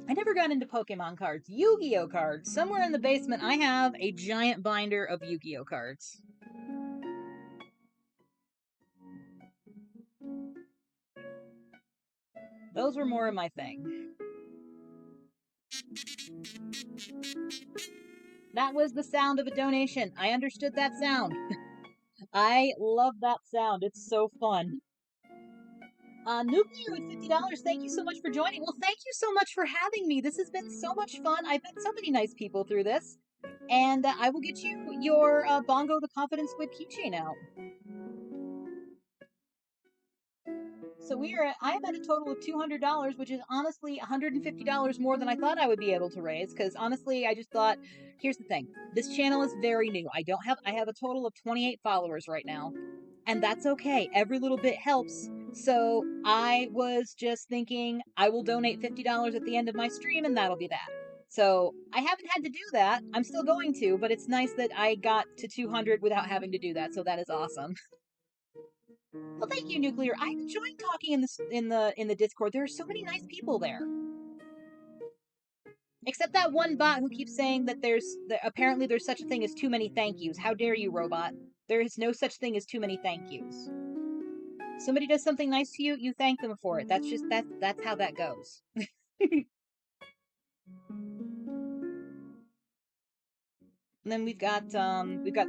I never got into Pokemon cards. Yu-Gi-Oh cards. Somewhere in the basement, I have a giant binder of Yu-Gi-Oh cards. Those were more of my thing. That was the sound of a donation. I understood that sound. I love that sound. It's so fun. Nuclear with $50. Thank you so much for joining. Well, thank you so much for having me. This has been so much fun. I've met so many nice people through this. And I will get you your Bongo the Confidence Squid keychain out. So I am at a total of $200, which is honestly $150 more than I thought I would be able to raise. Because honestly, I just thought, here's the thing: this channel is very new. I have a total of 28 followers right now, and that's okay. Every little bit helps. So I was just thinking, I will donate $50 at the end of my stream, and that'll be that. So I haven't had to do that. I'm still going to, but it's nice that I got to 200 without having to do that. So that is awesome. Well, thank you, Nuclear. I enjoyed talking in the Discord. There are so many nice people there. Except that one bot who keeps saying that apparently there's such a thing as too many thank yous. How dare you, robot? There is no such thing as too many thank yous. Somebody does something nice to you, you thank them for it. That's how that goes. And then we've got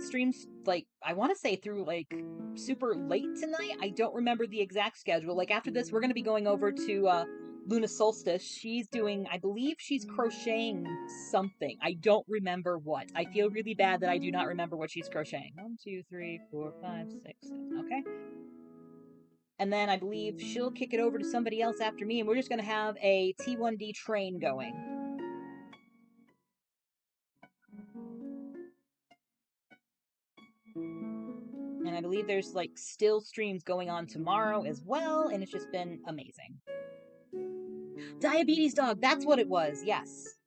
streams, like, I want to say through like super late tonight. I don't remember the exact schedule. Like after this, we're going to be going over to Luna Solstice. I believe she's crocheting something. I don't remember what. I feel really bad that I do not remember what she's crocheting. 1, 2, 3, 4, 5, 6, 7. Okay. And then I believe she'll kick it over to somebody else after me, and we're just going to have a T1D train going. And I believe there's like still streams going on tomorrow as well, and it's just been amazing. Diabetes Dog, that's what it was, yes.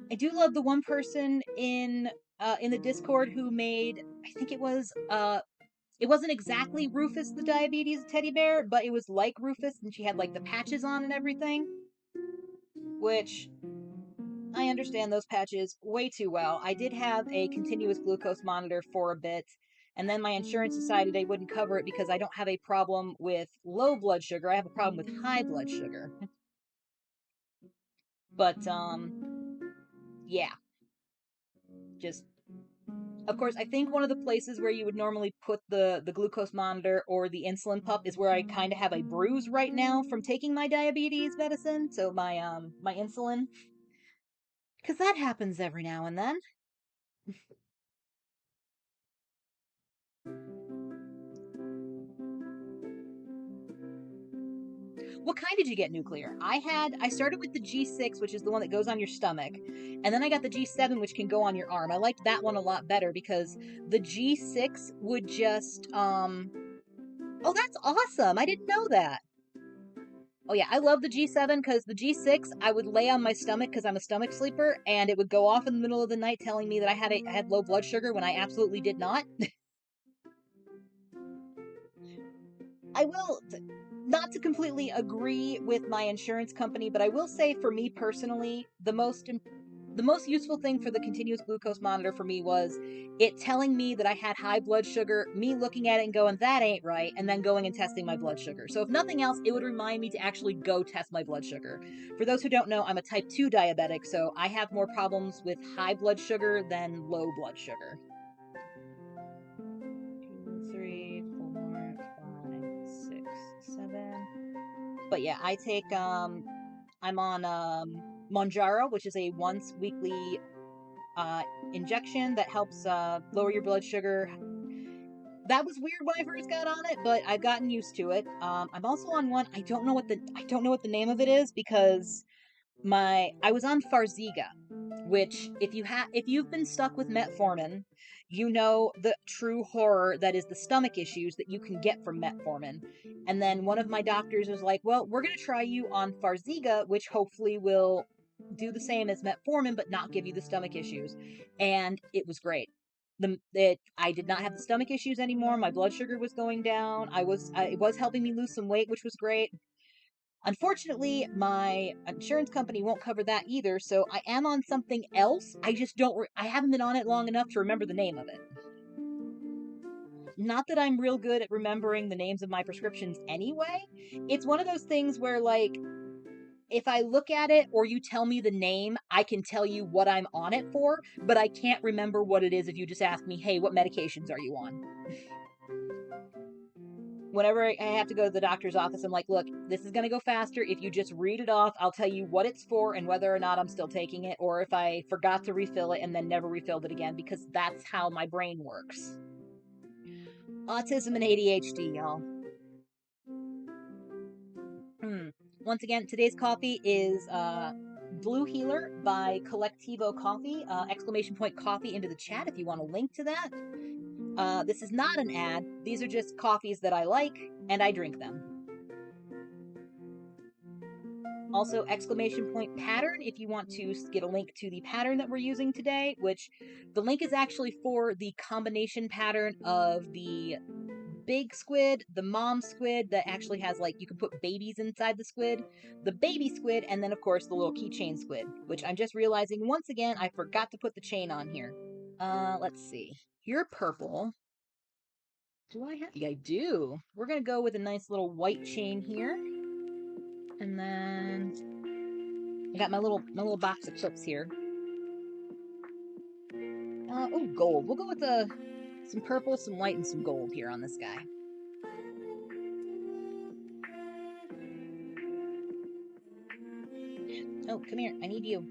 I do love the one person in the Discord who made, I think it wasn't exactly Rufus the Diabetes teddy bear, but it was like Rufus, and she had like the patches on and everything. Which, I understand those patches way too well. I did have a continuous glucose monitor for a bit, and then my insurance decided they wouldn't cover it because I don't have a problem with low blood sugar. I have a problem with high blood sugar. But, yeah. Just, of course, I think one of the places where you would normally put the glucose monitor or the insulin pup is where I kind of have a bruise right now from taking my diabetes medicine, so my insulin. Because that happens every now and then. What kind did you get, Nuclear? I started with the G6, which is the one that goes on your stomach, and then I got the G7, which can go on your arm. I liked that one a lot better because the G6 would just, oh, that's awesome! I didn't know that. Oh yeah, I love the G7 because the G6, I would lay on my stomach because I'm a stomach sleeper, and it would go off in the middle of the night telling me that I had low blood sugar when I absolutely did not. I will, not to completely agree with my insurance company, but I will say for me personally, the most useful thing for the continuous glucose monitor for me was it telling me that I had high blood sugar, me looking at it and going, that ain't right, and then going and testing my blood sugar. So if nothing else, it would remind me to actually go test my blood sugar. For those who don't know, I'm a type 2 diabetic, so I have more problems with high blood sugar than low blood sugar. 2, 3, 4, 5, 6, 7. But yeah, I take, I'm on Monjaro, which is a once weekly injection that helps lower your blood sugar. That was weird when I first got on it, but I've gotten used to it. I'm also on one. I don't know what the name of it is because I was on Farxiga, which if you've been stuck with metformin, you know the true horror that is the stomach issues that you can get from metformin. And then one of my doctors was like, well, we're going to try you on Farxiga, which hopefully will do the same as metformin but not give you the stomach issues. And it was great. I did not have the stomach issues anymore. My blood sugar was going down. It was helping me lose some weight, which was great. Unfortunately, my insurance company won't cover that either, so I am on something else. I just don't, I haven't been on it long enough to remember the name of it. Not that I'm real good at remembering the names of my prescriptions anyway. It's one of those things where, like, if I look at it or you tell me the name, I can tell you what I'm on it for, but I can't remember what it is if you just ask me, hey, what medications are you on? Whenever I have to go to the doctor's office, I'm like, look, this is going to go faster. If you just read it off, I'll tell you what it's for and whether or not I'm still taking it, or if I forgot to refill it and then never refilled it again, because that's how my brain works. Autism and ADHD, y'all. Once again, today's coffee is Blue Healer by Collectivo Coffee. Exclamation point coffee into the chat if you want a link to that. This is not an ad. These are just coffees that I like, and I drink them. Also, exclamation point pattern if you want to get a link to the pattern that we're using today, which the link is actually for the combination pattern of the big squid, the mom squid that actually has, like, you can put babies inside the squid, the baby squid, and then, of course, the little keychain squid, which I'm just realizing, once again, I forgot to put the chain on here. Let's see. You're purple. Do I have? Yeah, I do. We're going to go with a nice little white chain here. And then I got my little box of clips here. Oh, gold. We'll go with some purple, some white, and some gold here on this guy. Oh, come here. I need you.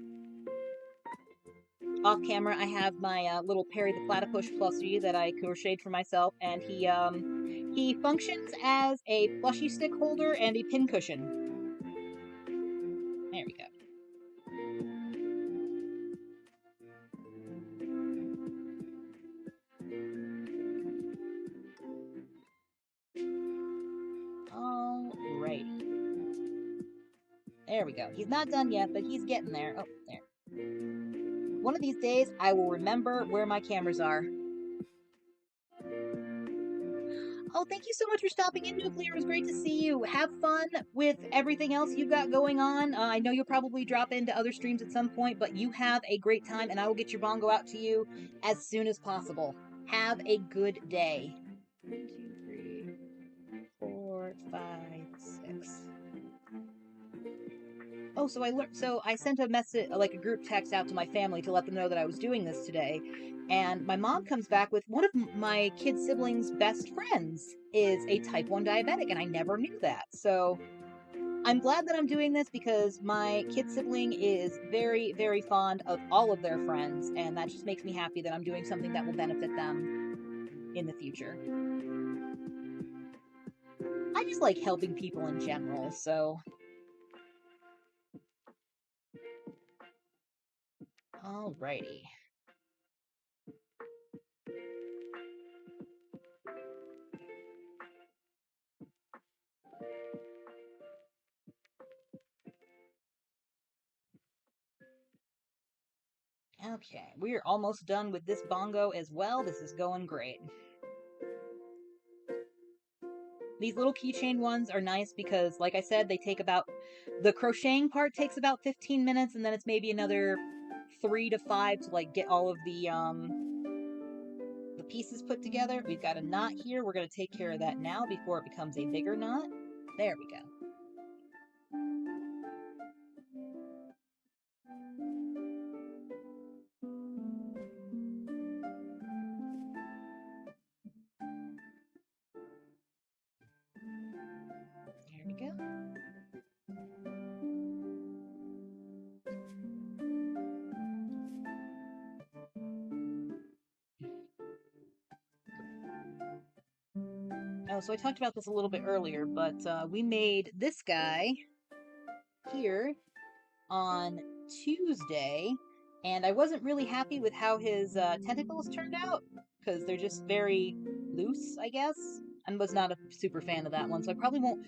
Off camera, I have my little Perry the Platypus plushie that I crocheted for myself, and he functions as a plushie stick holder and a pin cushion. There we go. Alrighty. There we go. He's not done yet, but he's getting there. Oh, there. One of these days, I will remember where my cameras are. Oh, thank you so much for stopping in, Nuclear. It was great to see you. Have fun with everything else you've got going on. I know you'll probably drop into other streams at some point, but you have a great time, and I will get your bongo out to you as soon as possible. Have a good day. 1, 2, 3, 4, 5, 6. Oh, so I sent a message, like a group text out to my family to let them know that I was doing this today. And my mom comes back with, one of my kid siblings' best friends is a type 1 diabetic, and I never knew that. So I'm glad that I'm doing this because my kid sibling is very, very fond of all of their friends, and that just makes me happy that I'm doing something that will benefit them in the future. I just like helping people in general, so... Alrighty. Okay, we are almost done with this bongo as well. This is going great. These little keychain ones are nice because, like I said, they take about... The crocheting part takes about 15 minutes, and then it's maybe another 3 to 5 to, like, get all of the pieces put together. We've got a knot here. We're going to take care of that now before it becomes a bigger knot. There we go. There we go. Oh, so I talked about this a little bit earlier, but we made this guy here on Tuesday, And I wasn't really happy with how his tentacles turned out, because they're just very loose, I guess. I was not a super fan of that one, so I probably won't.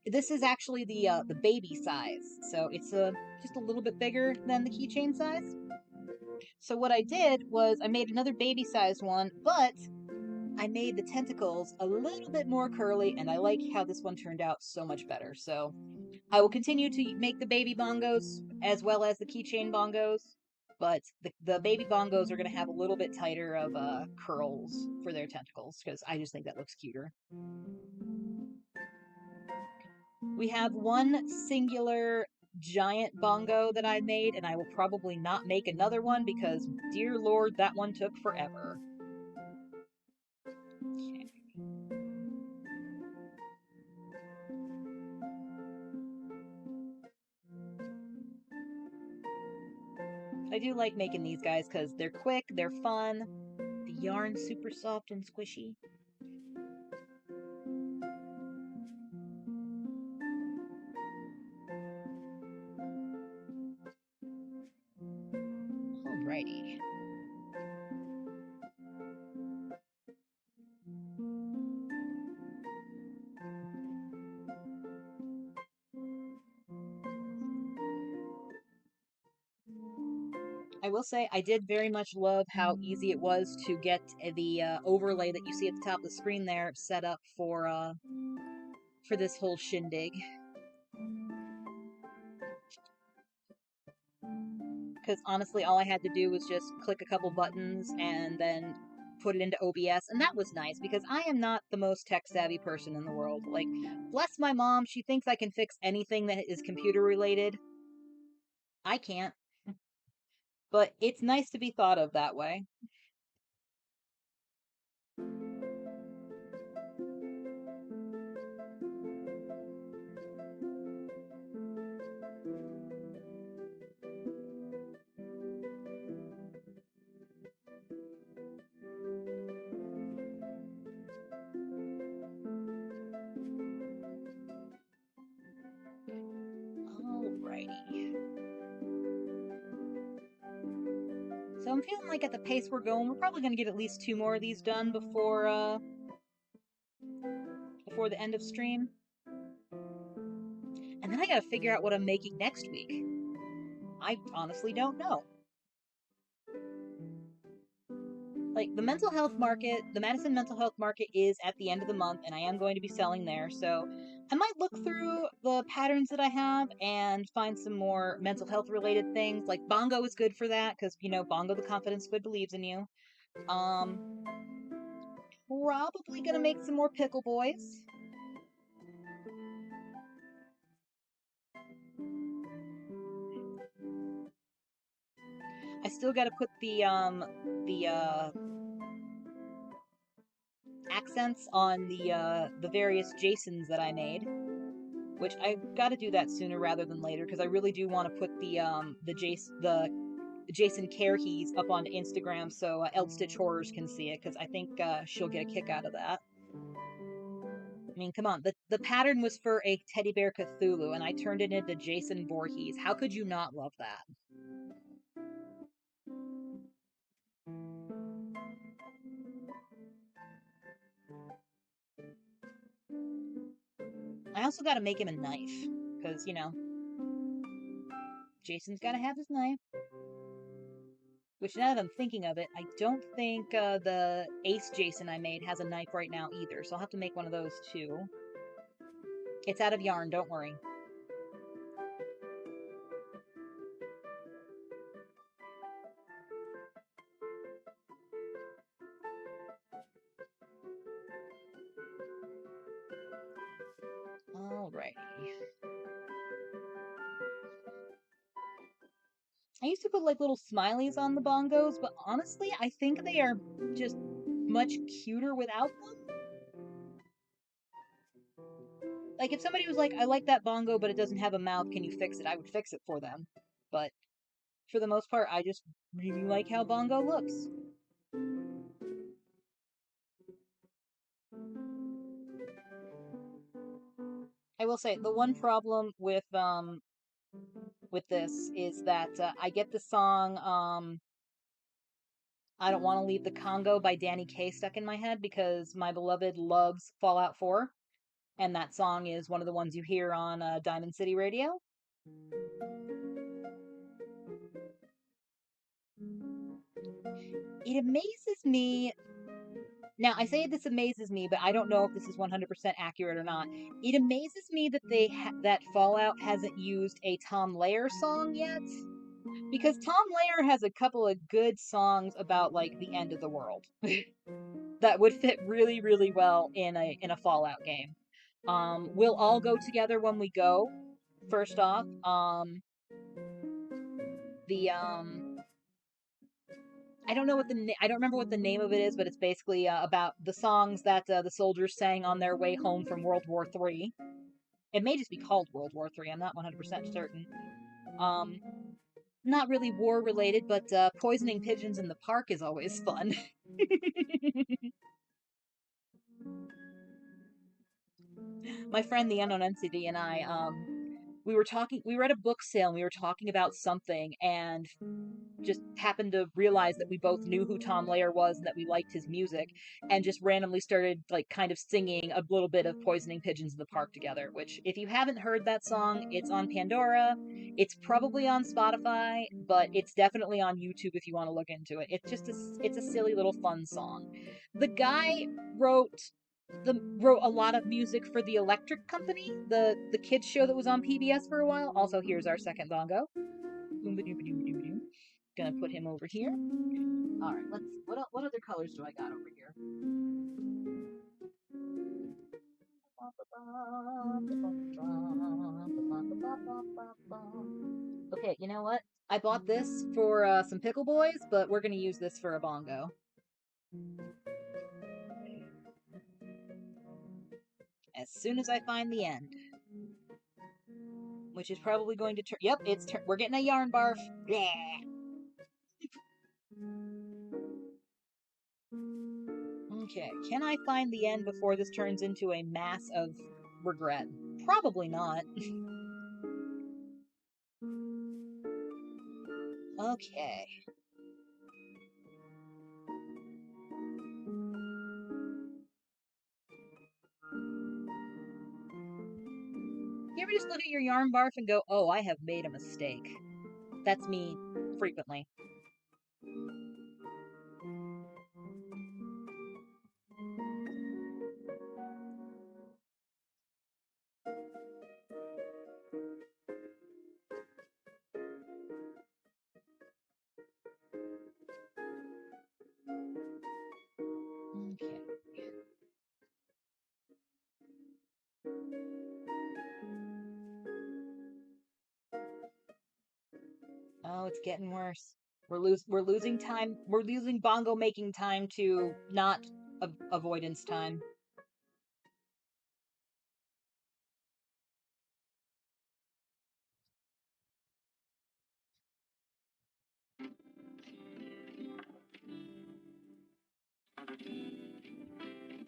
This is actually the baby size, so it's just a little bit bigger than the keychain size. So what I did was I made another baby sized one, but I made the tentacles a little bit more curly, and I like how this one turned out so much better. So I will continue to make the baby bongos as well as the keychain bongos, but the baby bongos are going to have a little bit tighter of curls for their tentacles, because I just think that looks cuter. We have one singular giant bongo that I made, and I will probably not make another one because, dear lord, that one took forever. Okay. I do like making these guys because they're quick, they're fun, the yarn's super soft and squishy. Alrighty. I will say I did very much love how easy it was to get the overlay that you see at the top of the screen there set up for this whole shindig. Because honestly, all I had to do was just click a couple buttons and then put it into OBS, and that was nice because I am not the most tech savvy person in the world. Like, bless my mom, she thinks I can fix anything that is computer related. I can't. But it's nice to be thought of that way. Alrighty. So I'm feeling like at the pace we're going, we're probably going to get at least 2 more of these done before the end of stream. And then I gotta figure out what I'm making next week. I honestly don't know. Like, the mental health market, the Madison mental health market is at the end of the month, and I am going to be selling there, so I might look through the patterns that I have and find some more mental health related things. Like, Bongo is good for that, because, you know, Bongo the confidence squid believes in you. Probably gonna make some more pickle boys. I still gotta put the accents on the various Jasons that I made, which I've got to do that sooner rather than later because I really do want to put the Jason Carehees up onto Instagram so Eldstitch Horrors can see it, because I think she'll get a kick out of that. I mean, come on, the pattern was for a teddy bear Cthulhu, and I turned it into Jason Voorhees. How could you not love that? I also got to make him a knife because, you know, Jason's got to have his knife. Which, now that I'm thinking of it, I don't think the Ace Jason I made has a knife right now either, so I'll have to make one of those too. It's out of yarn, don't worry. Alrighty. I used to put like little smileys on the bongos, but honestly, I think they are just much cuter without them. Like, if somebody was like, I like that bongo, but it doesn't have a mouth, can you fix it? I would fix it for them. But for the most part, I just really like how bongo looks. I will say, the one problem with with this is that I get the song I Don't Want to Leave the Congo by Danny Kaye stuck in my head because my beloved loves Fallout 4, and that song is one of the ones you hear on Diamond City Radio. It amazes me. Now, I say this amazes me, but I don't know if this is 100% accurate or not. It amazes me that that Fallout hasn't used a Tom Lehrer song yet, because Tom Lehrer has a couple of good songs about like the end of the world that would fit really, really well in a Fallout game. We'll all go together when we go. First off, the I don't know what I don't remember what the name of it is, but it's basically about the songs that the soldiers sang on their way home from World War III. It may just be called World War III. I'm not 100% certain. Um, Not really war related, but poisoning pigeons in the park is always fun. My friend the Unknown NCD and I, we were at a book sale and we were talking about something and just happened to realize that we both knew who Tom Lehrer was and that we liked his music, and just randomly started like kind of singing a little bit of Poisoning Pigeons in the Park together, which if you haven't heard that song, it's on Pandora, it's probably on Spotify, but it's definitely on YouTube if you want to look into it. It's a silly little fun song. The guy wrote wrote a lot of music for the Electric Company, the kids show that was on PBS for a while. Also, here's our second bongo. Gonna put him over here. All right, let's. What other colors do I got over here? Okay, you know what? I bought this for some pickle boys, but we're gonna use this for a bongo. As soon as I find the end, which is probably going to turn. Yep, we're getting a yarn barf. Yeah. Okay, can I find the end before this turns into a mass of regret? Probably not. Okay. You ever just look at your yarn barf and go, oh, I have made a mistake? That's me frequently. Okay. Oh, it's getting worse. We're losing time. We're losing bongo making time to not avoidance time.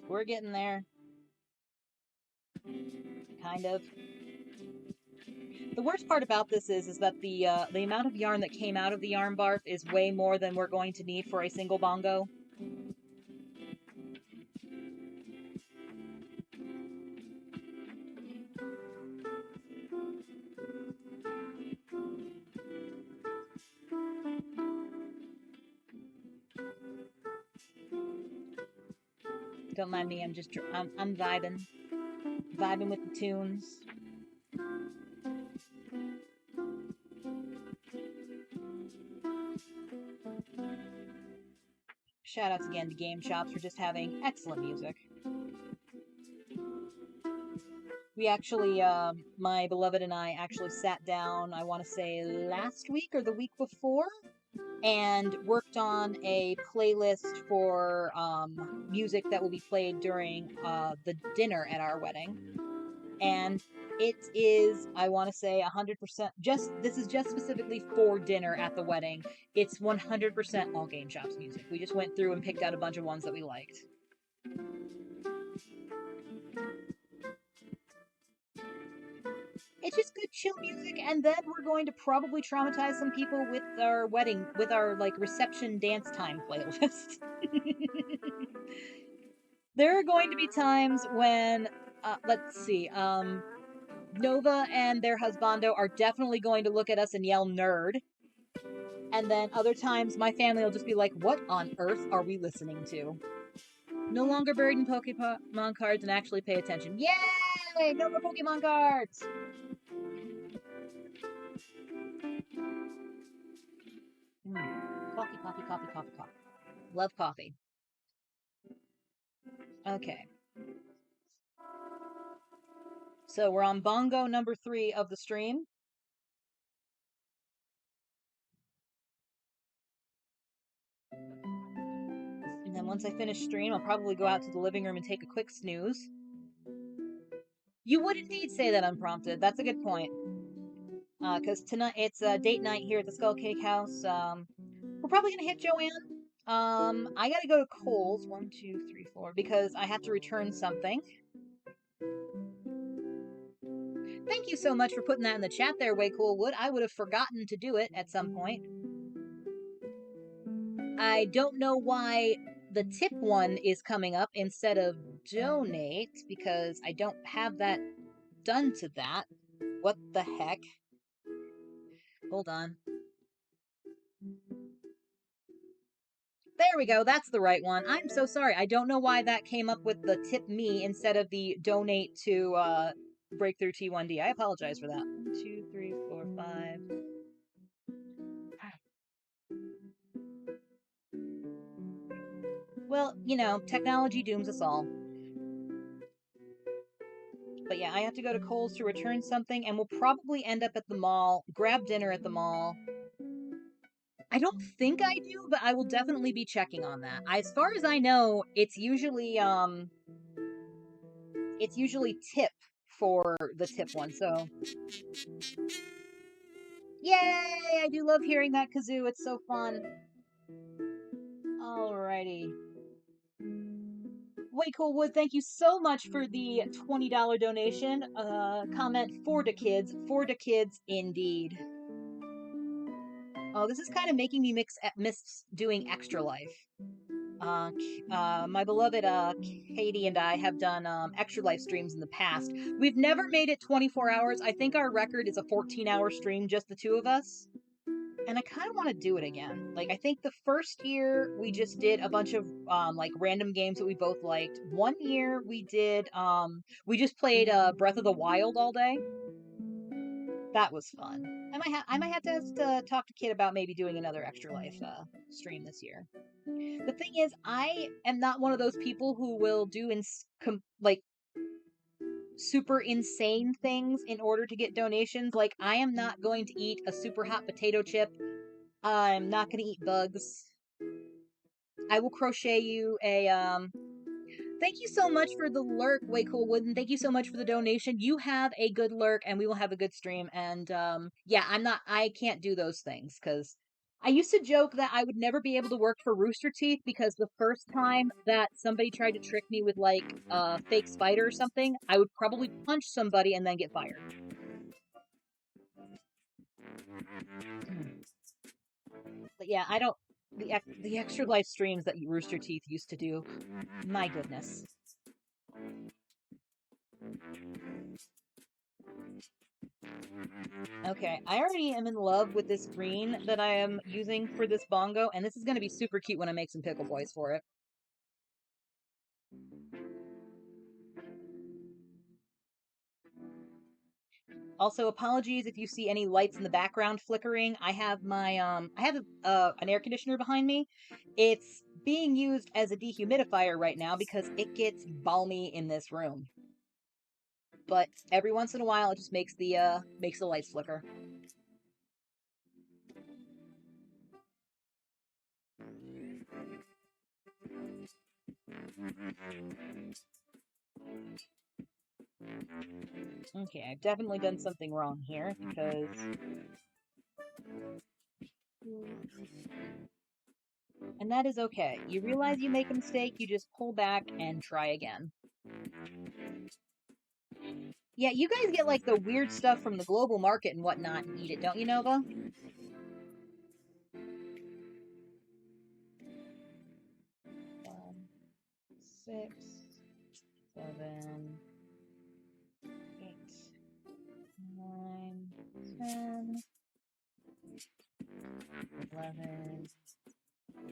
We're getting there. Kind of. The worst part about this is that the amount of yarn that came out of the yarn barf is way more than we're going to need for a single bongo. Don't mind me. I'm vibing with the tunes. Shoutouts again to Game Shops for just having excellent music. We actually, my beloved and I actually sat down, I want to say last week or the week before, and worked on a playlist for music that will be played during the dinner at our wedding. And it is, I want to say 100%, this is just specifically for dinner at the wedding. It's 100% all Game Shops music. We just went through and picked out a bunch of ones that we liked. It's just good chill music, and then we're going to probably traumatize some people with our like reception dance time playlist. There are going to be times when, let's see, Nova and their husbando are definitely going to look at us and yell nerd. And then other times my family will just be like, what on earth are we listening to? No longer buried in Pokemon cards and actually pay attention. Yay! No more Pokemon cards! Coffee, coffee, coffee, coffee, coffee. Love coffee. Okay. So we're on bongo number 3 of the stream. And then once I finish stream, I'll probably go out to the living room and take a quick snooze. You would indeed say that unprompted. That's a good point. Because tonight it's a date night here at the Skull Cake House. We're probably gonna hit Joanne. I gotta go to Kohl's. 1, 2, 3, 4, because I have to return something. Thank you so much for putting that in the chat there, Way Cool Wood. I would have forgotten to do it at some point. I don't know why the tip one is coming up instead of donate, because I don't have that done to that. What the heck? Hold on. There we go. That's the right one. I'm so sorry. I don't know why that came up with the tip me instead of the donate to Breakthrough T1D. I apologize for that. 1, 2, 3, 4, 5. Well, you know, technology dooms us all. But yeah, I have to go to Kohl's to return something, and we'll probably end up at the mall, grab dinner at the mall. I don't think I do, but I will definitely be checking on that. As far as I know, it's usually tip for the tip one, so yay! I do love hearing that kazoo. It's so fun. Alrighty. Way Cool Wood, thank you so much for the $20 donation. Comment for the kids indeed. Oh, this is kind of making me miss doing Extra Life. My beloved Katie and I have done Extra Life streams in the past. We've never made it 24 hours. I think our record is a 14-hour stream, just the two of us. And I kind of want to do it again. Like, I think the first year we just did a bunch of like random games that we both liked. One year we did we just played Breath of the Wild all day. That was fun. I might have to talk to Kid about maybe doing another Extra Life stream this year. The thing is, I am not one of those people who will do like super insane things in order to get donations. Like, I am not going to eat a super hot potato chip. I'm not going to eat bugs. I will crochet you a thank you so much for the lurk, Way Cool Wooden. Thank you so much for the donation. You have a good lurk, and we will have a good stream. And yeah, I can't do those things because I used to joke that I would never be able to work for Rooster Teeth because the first time that somebody tried to trick me with like a fake spider or something, I would probably punch somebody and then get fired. But yeah, I don't. The Extra Life streams that Rooster Teeth used to do, my goodness. Okay, I already am in love with this green that I am using for this bongo, and this is going to be super cute when I make some pickle boys for it. Also, apologies if you see any lights in the background flickering. I have my an air conditioner behind me. It's being used as a dehumidifier right now because it gets balmy in this room. But every once in a while, it just makes the lights flicker. Okay, I've definitely done something wrong here because and that is okay. You realize you make a mistake, you just pull back and try again. Yeah, you guys get like the weird stuff from the global market and whatnot and eat it, don't you, Nova? 6, 7, 8, 9, 10, 11,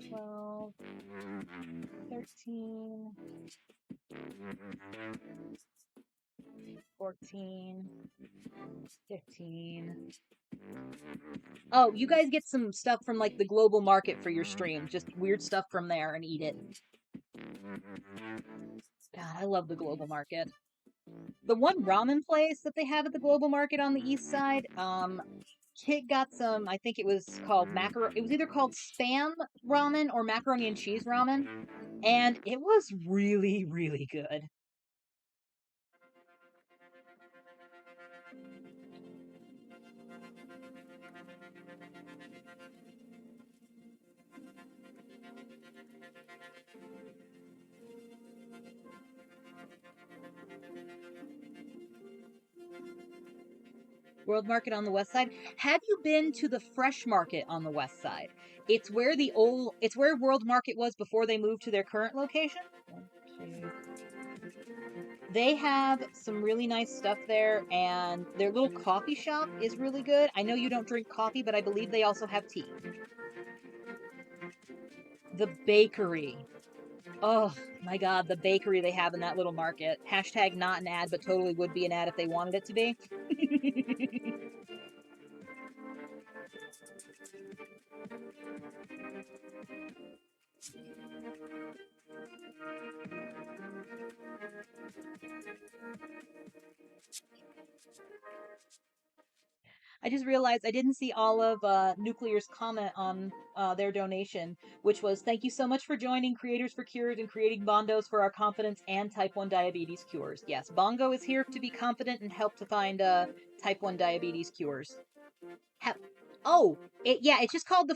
12, 13, 14, 15. Oh, you guys get some stuff from like the global market for your stream. Just weird stuff from there and eat it. God, I love the global market. The one ramen place that they have at the global market on the east side, Kit got some, I think it was called it was either called spam ramen or macaroni and cheese ramen, and it was really, really good. World Market on the west side. Have you been to the Fresh Market on the west side? It's where it's where World Market was before they moved to their current location. They have some really nice stuff there, and their little coffee shop is really good. I know you don't drink coffee, but I believe they also have tea. The bakery. Oh my god, the bakery they have in that little market. Hashtag not an ad, but totally would be an ad if they wanted it to be. I just realized I didn't see all of Nuclear's comment on their donation, which was thank you so much for joining Creators for Cures and creating bondos for our confidence and type 1 diabetes cures. Yes, Bongo is here to be confident and help to find type 1 diabetes cures. It's just called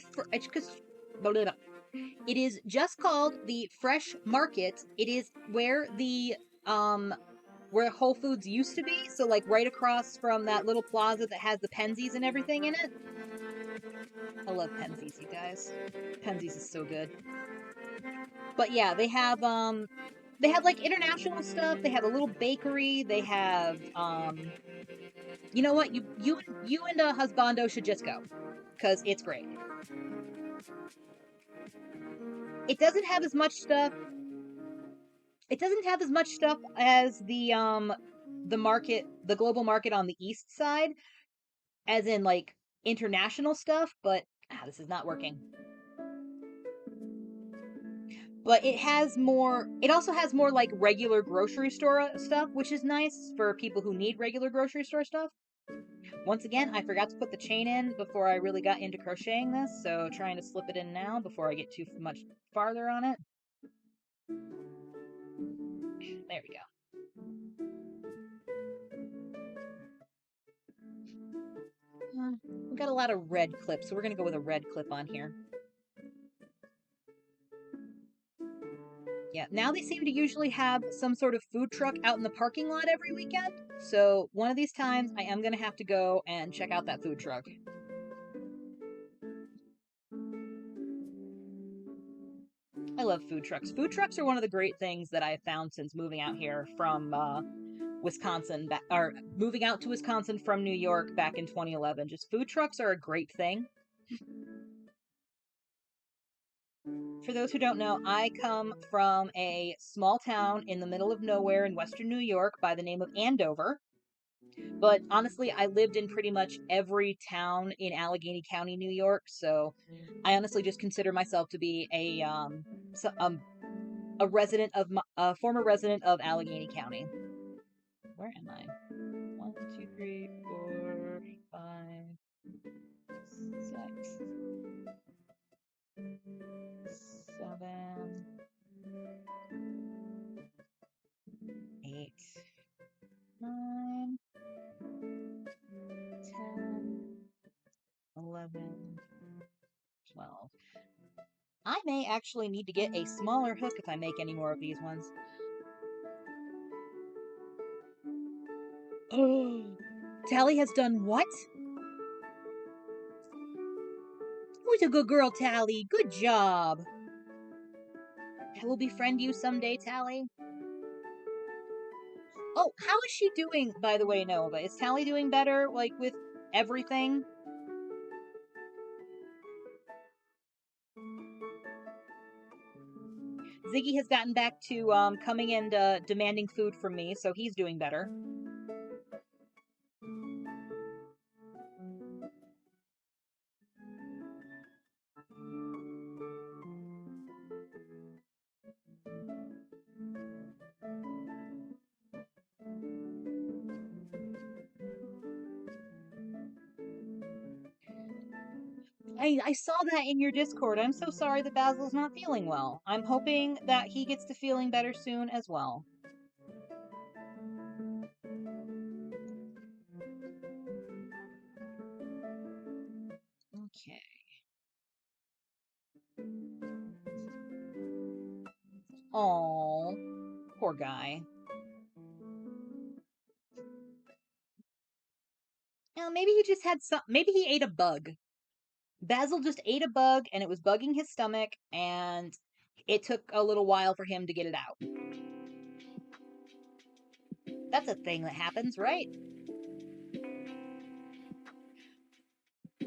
it is just called the Fresh Market. It is where the where Whole Foods used to be, so like right across from that little plaza that has the Penzies and everything in it. I love Penzies, you guys. Penzies is so good. But yeah, they have like international stuff. They have a little bakery. They have you know what? You and Husbando should just go because it's great. It doesn't have as much stuff. It doesn't have as much stuff as the market, the global market on the east side, as in like international stuff, but this is not working. But it also has more like regular grocery store stuff, which is nice for people who need regular grocery store stuff. Once again, I forgot to put the chain in before I really got into crocheting this, so trying to slip it in now before I get too much farther on it. There we go. We've got a lot of red clips, so we're going to go with a red clip on here. Yeah, now they seem to usually have some sort of food truck out in the parking lot every weekend. So one of these times, I am going to have to go and check out that food truck. I love food trucks. Food trucks are one of the great things that I have found since moving out here from Wisconsin, or moving out to Wisconsin from New York back in 2011. Just food trucks are a great thing. For those who don't know, I come from a small town in the middle of nowhere in western New York by the name of Andover. But honestly, I lived in pretty much every town in Allegheny County, New York. So I honestly just consider myself to be a former resident of Allegheny County. Where am I? 1, 2, 3, 4, 5, 6, 7, 8, 9, 10, 11, 12. I may actually need to get a smaller hook if I make any more of these ones. Oh, Tally has done what? Who's a good girl, Tally? Good job. I will befriend you someday, Tally. Oh, how is she doing, by the way, Nova? Is Tally doing better, like, with everything? Ziggy has gotten back to coming and demanding food from me, so he's doing better. I saw that in your Discord. I'm so sorry that Basil's not feeling well. I'm hoping that he gets to feeling better soon as well. Okay. Oh, poor guy. Maybe he just had some. Maybe he ate a bug. Basil just ate a bug, and it was bugging his stomach, and it took a little while for him to get it out. That's a thing that happens, right?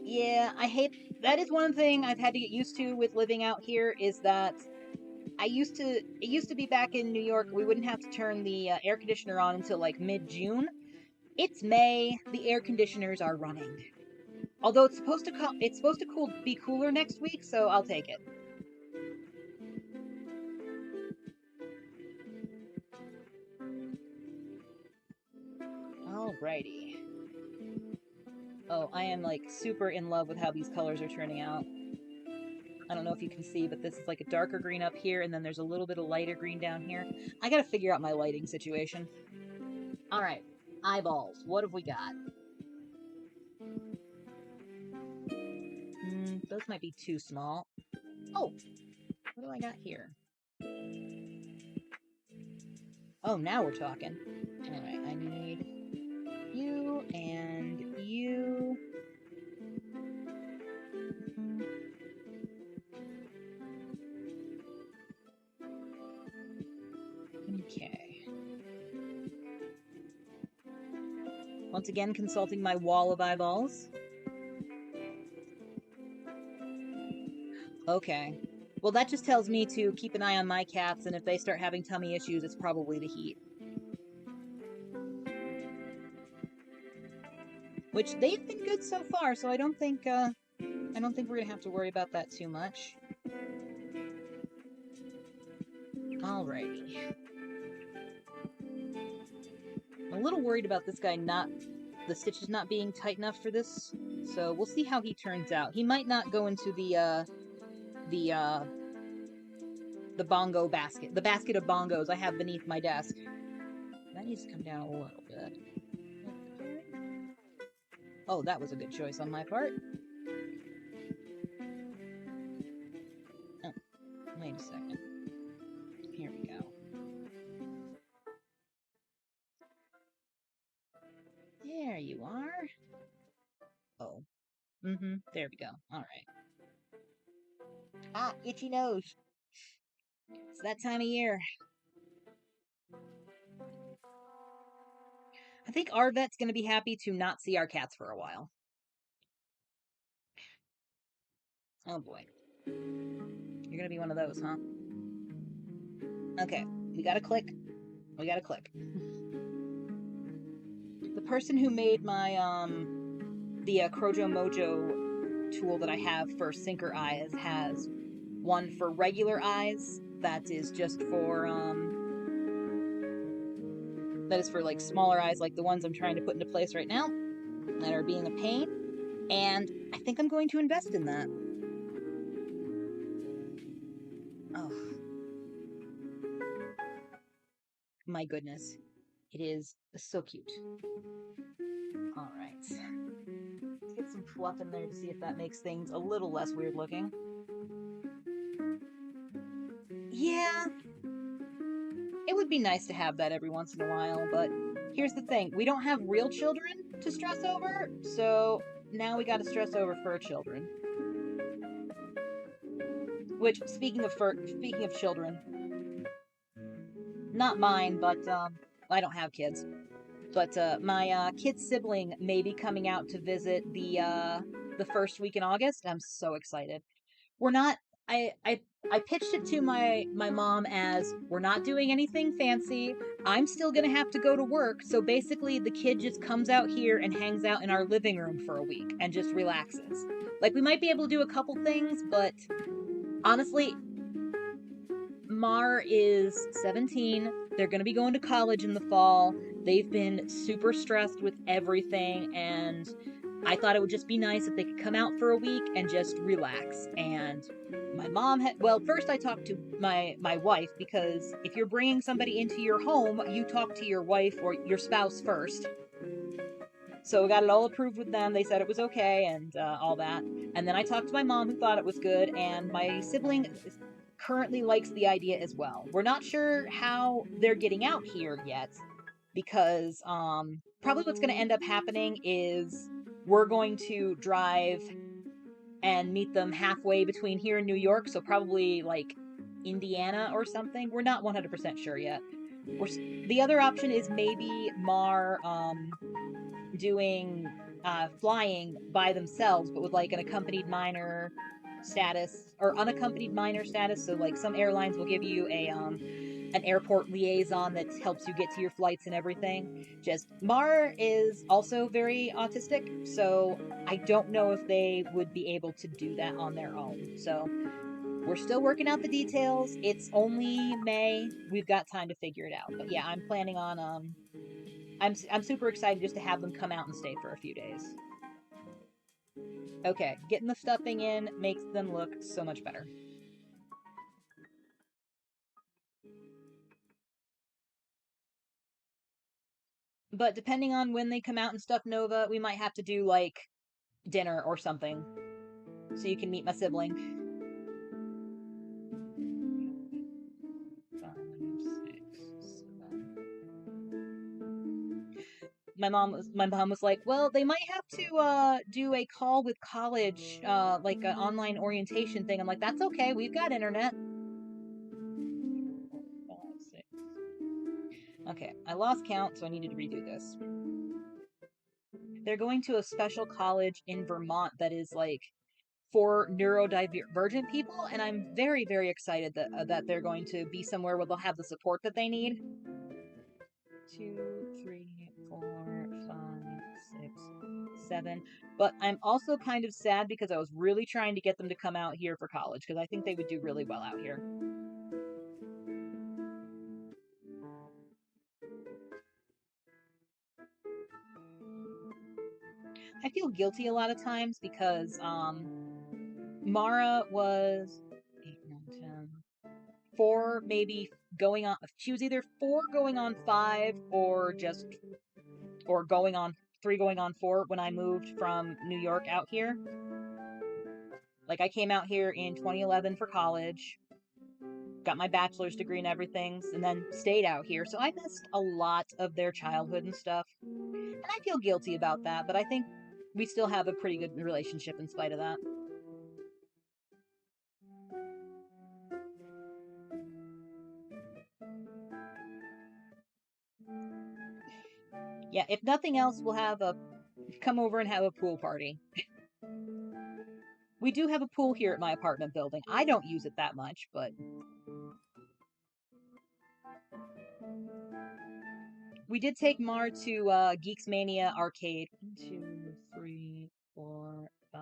Yeah, I hate. That is one thing I've had to get used to with living out here. Is that it used to be back in New York, we wouldn't have to turn the air conditioner on until like mid-June. It's May, the air conditioners are running. Although it's supposed to be cooler next week, so I'll take it. Alrighty. Oh, I am like super in love with how these colors are turning out. I don't know if you can see, but this is like a darker green up here, and then there's a little bit of lighter green down here. I gotta figure out my lighting situation. Alright, eyeballs. What have we got? Those might be too small. Oh, what do I got here? Oh, now we're talking. Alright, I need you and you. Okay. Once again, consulting my wall of eyeballs. Okay. Well, that just tells me to keep an eye on my cats, and if they start having tummy issues, it's probably the heat. Which they've been good so far, so I don't think we're gonna have to worry about that too much. Alrighty. I'm a little worried about this guy the stitches not being tight enough for this, so we'll see how he turns out. He might not go into the bongo basket. The basket of bongos I have beneath my desk. That needs to come down a little bit. Oh, that was a good choice on my part. Oh, wait a second. Here we go. There you are. Oh. There we go. Alright. Ah, itchy nose. It's that time of year. I think our vet's gonna be happy to not see our cats for a while. Oh boy. You're gonna be one of those, huh? Okay, we gotta click. We gotta click. The person who made my, the Crojo Mojo tool that I have for sinker eyes has one for regular eyes that is just for, that is for, like, smaller eyes, like the ones I'm trying to put into place right now, that are being a pain, and I think I'm going to invest in that. Oh. My goodness. It is so cute. Alright. Let's get some fluff in there to see if that makes things a little less weird looking. Yeah. It would be nice to have that every once in a while, but here's the thing. We don't have real children to stress over, so now we got to stress over fur children. Which, speaking of children, not mine, but I don't have kids. But my kid's sibling may be coming out to visit the first week in August. I'm so excited. We're not. I pitched it to my mom as, we're not doing anything fancy. I'm still gonna have to go to work, so basically the kid just comes out here and hangs out in our living room for a week and just relaxes. Like, we might be able to do a couple things, but honestly, Mar is 17. They're going to be going to college in the fall. They've been super stressed with everything, and I thought it would just be nice if they could come out for a week and just relax. And my mom had, well, first I talked to my wife, because if you're bringing somebody into your home, you talk to your wife or your spouse first. So we got it all approved with them. They said it was okay and all that. And then I talked to my mom, who thought it was good, and my sibling currently likes the idea as well. We're not sure how they're getting out here yet, because probably what's going to end up happening is we're going to drive and meet them halfway between here and New York, so probably like Indiana or something. We're not 100% sure yet. The other option is maybe Mar doing flying by themselves, but with like an accompanied minor status or unaccompanied minor status. So like some airlines will give you an airport liaison that helps you get to your flights and everything. Just Mar is also very autistic, so I don't know if they would be able to do that on their own. So we're still working out the details. It's only May. We've got time to figure it out. But yeah, I'm planning on I'm super excited just to have them come out and stay for a few days. Okay, getting the stuffing in makes them look so much better. But depending on when they come out and stuff Nova, we might have to do like dinner or something, so you can meet my sibling. 5, 6, 7. My mom was like, well, they might have to do a call with college, like an online orientation thing. I'm like, that's okay, we've got internet. 5, 6. Okay, I lost count, so I needed to redo this. They're going to a special college in Vermont that is like for neurodivergent people, and I'm very, very excited that they're going to be somewhere where they'll have the support that they need. 2, 3, 4, 5, 6, 7. But I'm also kind of sad because I was really trying to get them to come out here for college, because I think they would do really well out here. I feel guilty a lot of times because Mara was 8, 9, 10, 4, maybe going on. She was either 4 going on 5, or going on 3 going on 4 when I moved from New York out here. Like, I came out here in 2011 for college, got my bachelor's degree and everything, and then stayed out here. So I missed a lot of their childhood and stuff. And I feel guilty about that, but I think we still have a pretty good relationship in spite of that. Yeah, if nothing else, we'll come over and have a pool party. We do have a pool here at my apartment building. I don't use it that much, but we did take Mar to Geeks Mania Arcade. 1, 2, 3, 4, 5,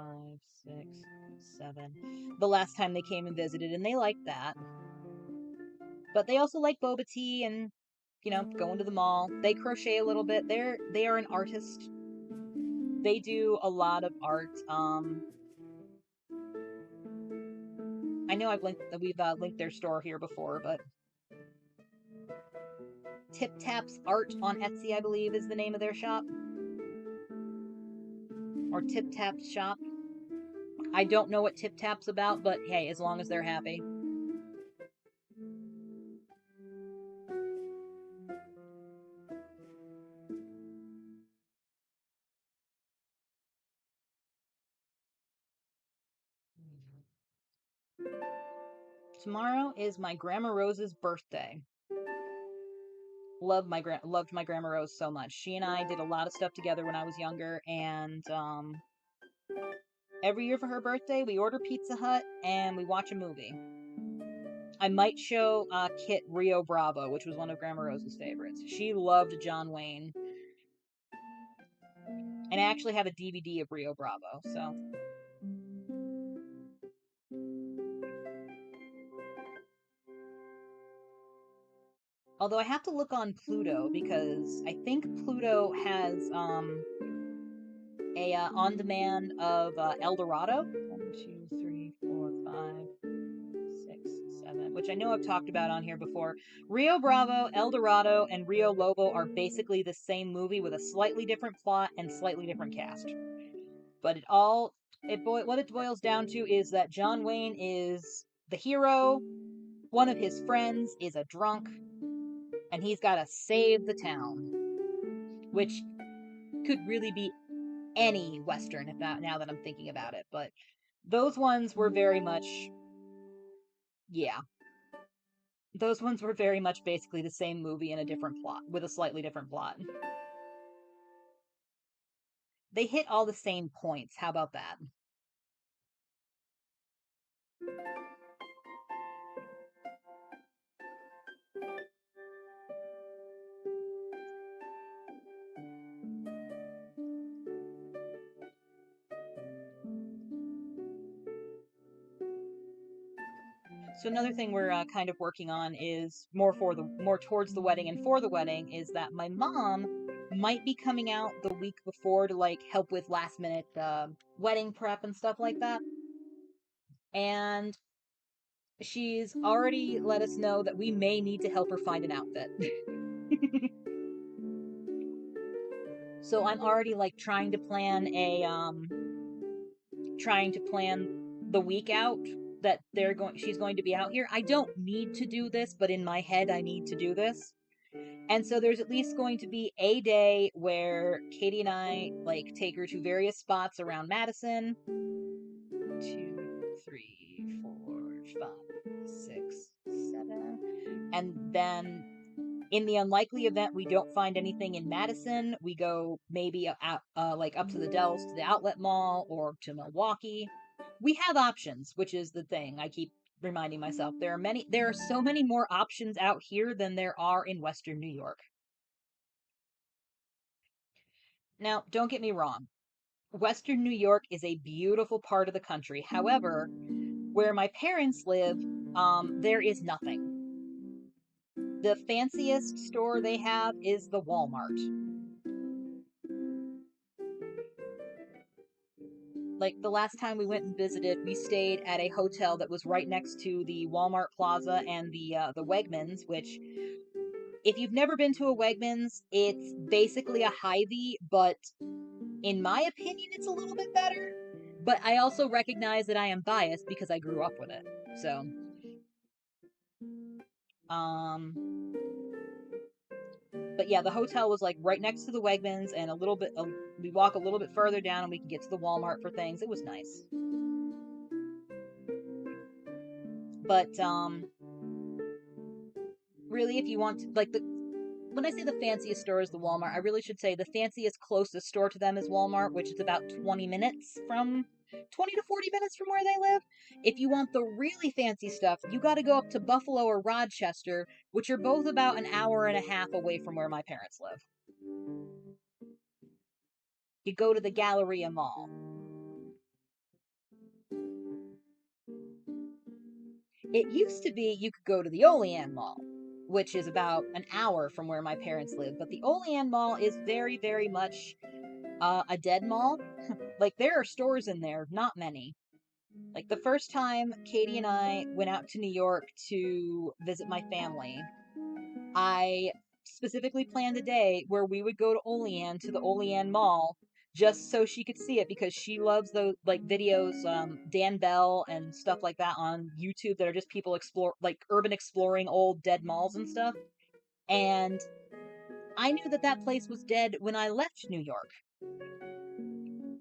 6, 7. The last time they came and visited, and they liked that. But they also like boba tea and, going to the mall. They crochet a little bit. They are an artist. They do a lot of art. I know we've linked their store here before, but Tip Tap's Art on Etsy, I believe, is the name of their shop. Or Tip Tap's shop. I don't know what Tip Tap's about, but hey, as long as they're happy. Tomorrow is my Grandma Rose's birthday. Loved my Grandma Rose so much. She and I did a lot of stuff together when I was younger, and every year for her birthday, we order Pizza Hut and we watch a movie. I might show Kit Rio Bravo, which was one of Grandma Rose's favorites. She loved John Wayne. And I actually have a DVD of Rio Bravo, so. Although I have to look on Pluto, because I think Pluto has a on-demand of El Dorado. 1, 2, 3, 4, 5, 6, 7, which I know I've talked about on here before. Rio Bravo, El Dorado, and Rio Lobo are basically the same movie with a slightly different plot and slightly different cast. But what it boils down to is that John Wayne is the hero, one of his friends is a drunk, and he's got to save the town, which could really be any Western now that I'm thinking about it. But those ones were very much, yeah. Those ones were very much basically the same movie in a different plot, with a slightly different plot. They hit all the same points. How about that? So another thing we're kind of working on is more towards the wedding and for the wedding is that my mom might be coming out the week before to like help with last minute wedding prep and stuff like that. And she's already let us know that we may need to help her find an outfit. So I'm already like trying to plan the week out that she's going to be out here. I don't need to do this, but in my head I need to do this. And so there's at least going to be a day where Katie and I like take her to various spots around Madison. 2, 3, 4, 5, 6, 7. And then in the unlikely event we don't find anything in Madison, we go maybe like up to the Dells to the outlet mall or to Milwaukee. We have options, which is the thing I keep reminding myself. There are so many more options out here than there are in Western New York. Now, don't get me wrong. Western New York is a beautiful part of the country. However, where my parents live, there is nothing. The fanciest store they have is the Walmart. Like the last time we went and visited, we stayed at a hotel that was right next to the Walmart Plaza and the Wegmans, which if you've never been to a Wegmans, it's basically a Hy-Vee, but in my opinion, it's a little bit better. But I also recognize that I am biased because I grew up with it. So, but yeah, the hotel was like right next to the Wegmans, and we walk a little bit further down, and we can get to the Walmart for things. It was nice. But really, if you want to, like when I say the fanciest store is the Walmart, I really should say the fanciest closest store to them is Walmart, which is about 20 to 40 minutes from where they live. If you want the really fancy stuff, you got to go up to Buffalo or Rochester, which are both about an hour and a half away from where my parents live. You go to the Galleria Mall. It used to be you could go to the Olean Mall, which is about an hour from where my parents live, but the Olean Mall is very, very much a dead mall. Like, there are stores in there, not many. Like, the first time Katie and I went out to New York to visit my family, I specifically planned a day where we would go to the Olean Mall, just so she could see it because she loves those like videos, Dan Bell and stuff like that on YouTube that are just people urban exploring old dead malls and stuff. And I knew that place was dead when I left New York.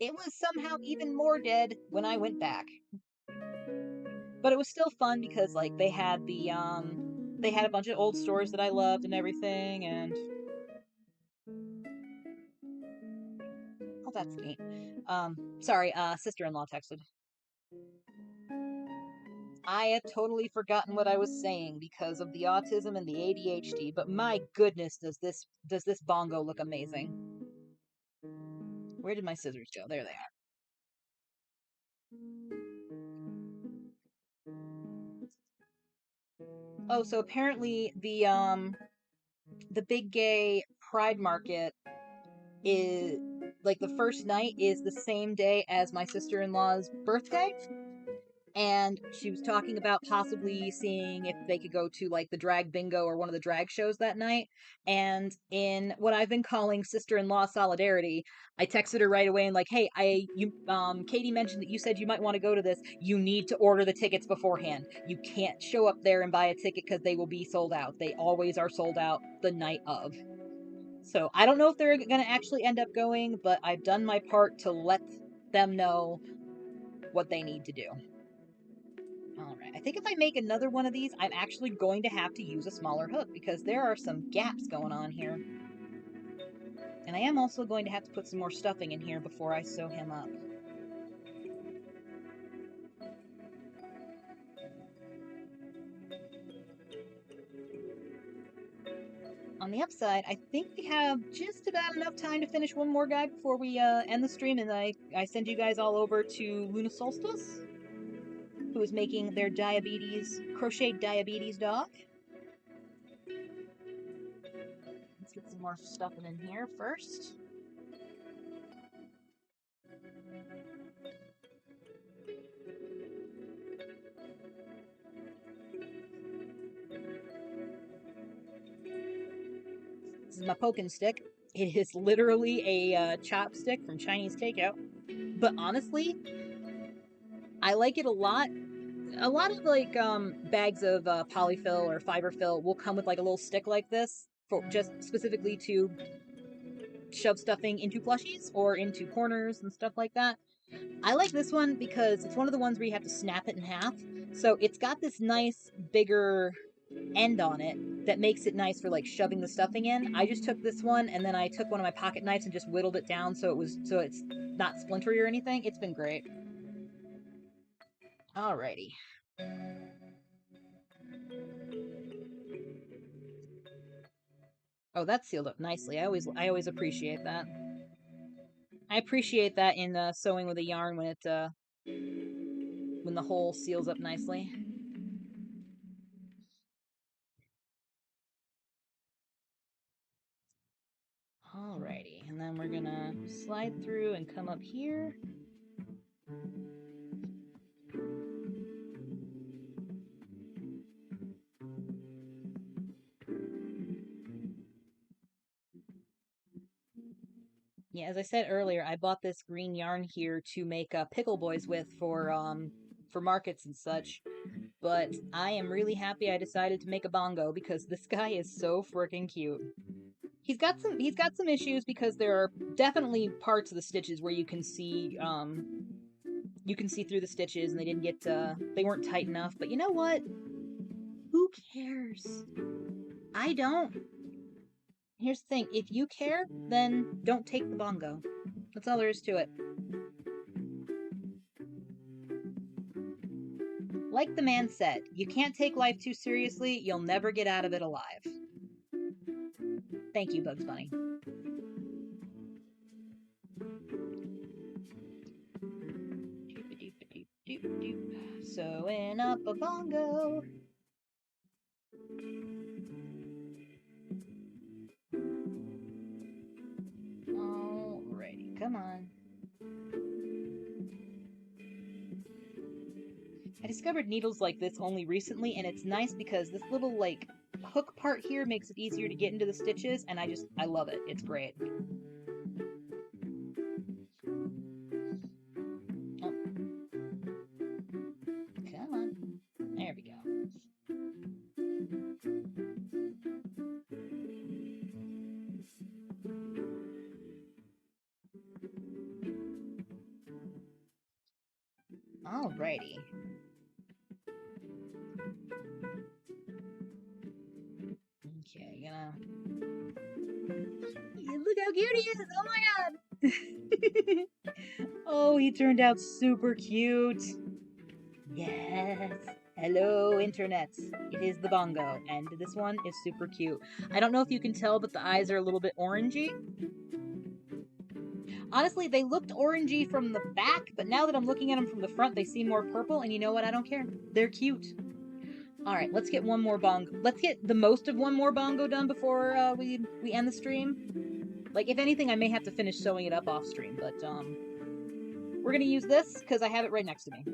It was somehow even more dead when I went back. But it was still fun because, like, they had they had a bunch of old stores that I loved and everything, and oh, that's neat. Sorry, sister-in-law texted. I had totally forgotten what I was saying because of the autism and the ADHD, but my goodness, does this bongo look amazing. Where did my scissors go? There they are. Oh, so apparently the big gay pride market is like the first night is the same day as my sister-in-law's birthday, and she was talking about possibly seeing if they could go to like the drag bingo or one of the drag shows that night. And in what I've been calling sister-in-law solidarity, I texted her right away and like, hey, Katie mentioned that you said you might want to go to this. You need to order the tickets beforehand. You can't show up there and buy a ticket because they will be sold out. They always are sold out the night of. So I don't know if they're going to actually end up going, but I've done my part to let them know what they need to do. Alright, I think if I make another one of these, I'm actually going to have to use a smaller hook because there are some gaps going on here. And I am also going to have to put some more stuffing in here before I sew him up. On the upside, I think we have just about enough time to finish one more guy before we end the stream, and I send you guys all over to Luna Solstice, who is making their crocheted diabetes dog. Let's get some more stuffing in here first. This is my poking stick. It is literally a chopstick from Chinese takeout. But honestly, I like it a lot. A lot of like bags of polyfill or fiberfill will come with like a little stick like this for just specifically to shove stuffing into plushies or into corners and stuff like that. I like this one because it's one of the ones where you have to snap it in half. So it's got this nice bigger end on it that makes it nice for like shoving the stuffing in. I just took this one and then I took one of my pocket knives and just whittled it down so it's not splintery or anything. It's been great. Alrighty. Oh, that's sealed up nicely. I always appreciate that. I appreciate that in sewing with a yarn when when the hole seals up nicely. Alrighty, and then we're gonna slide through and come up here. Yeah, as I said earlier, I bought this green yarn here to make pickle boys with for markets and such. But I am really happy I decided to make a bongo because this guy is so freaking cute. He's got some issues because there are definitely parts of the stitches where you can see through the stitches and they weren't tight enough. But you know what? Who cares? I don't. Here's the thing, if you care, then don't take the bongo. That's all there is to it. Like the man said, you can't take life too seriously, you'll never get out of it alive. Thank you, Bugs Bunny. Sewing up a bongo. Alrighty, come on. I discovered needles like this only recently, and it's nice because this little, like, hook part here makes it easier to get into the stitches, and I love it. It's great. Oh. Come on. There we go. Alrighty. Okay, gonna... Look how cute he is! Oh my god! Oh, he turned out super cute! Yes! Hello, internets. It is the bongo, and this one is super cute. I don't know if you can tell, but the eyes are a little bit orangey. Honestly, they looked orangey from the back, but now that I'm looking at them from the front, they seem more purple, and you know what? I don't care. They're cute. Alright, let's get one more bongo. Let's get the most of one more bongo done before we end the stream. Like, if anything, I may have to finish sewing it up off stream, but, we're gonna use this, because I have it right next to me.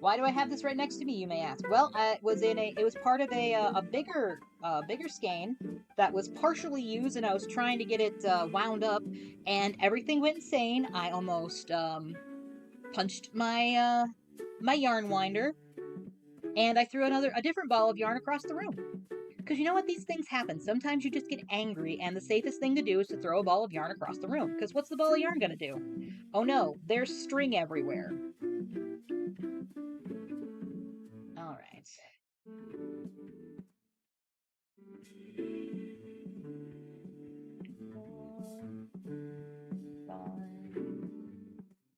Why do I have this right next to me, you may ask? Well, it was part of a bigger skein that was partially used, and I was trying to get it wound up, and everything went insane. I almost punched my my yarn winder, and I threw a different ball of yarn across the room. Because you know what? These things happen. Sometimes you just get angry, and the safest thing to do is to throw a ball of yarn across the room. Because what's the ball of yarn gonna do? Oh no, there's string everywhere. Alright.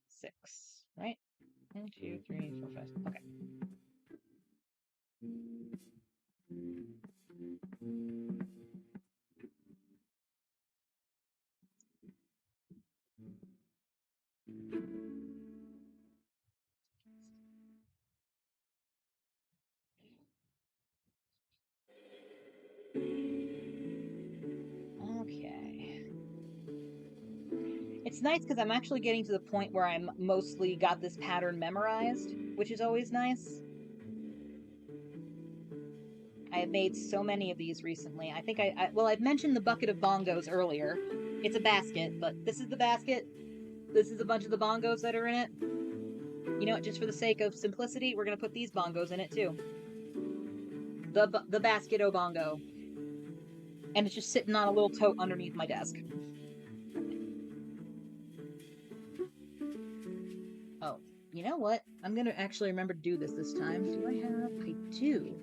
6, right? 1, 2, 3, 4, 5. Okay. Okay. It's nice because I'm actually getting to the point where I'm mostly got this pattern memorized, which is always nice. I have made so many of these recently. I think well, I've mentioned the bucket of bongos earlier. It's a basket, but this is the basket. This is a bunch of the bongos that are in it. You know what, just for the sake of simplicity, we're going to put these bongos in it too. The basket o bongo. And it's just sitting on a little tote underneath my desk. Oh, you know what? I'm going to actually remember to do this time. Do I have? I do.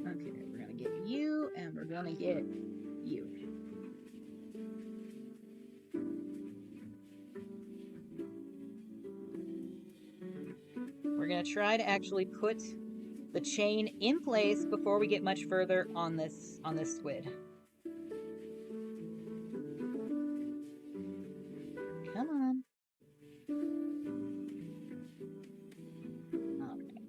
Okay, we're going to get you, and we're going to get you. We're going to try to actually put the chain in place before we get much further on this squid. Come on. All right.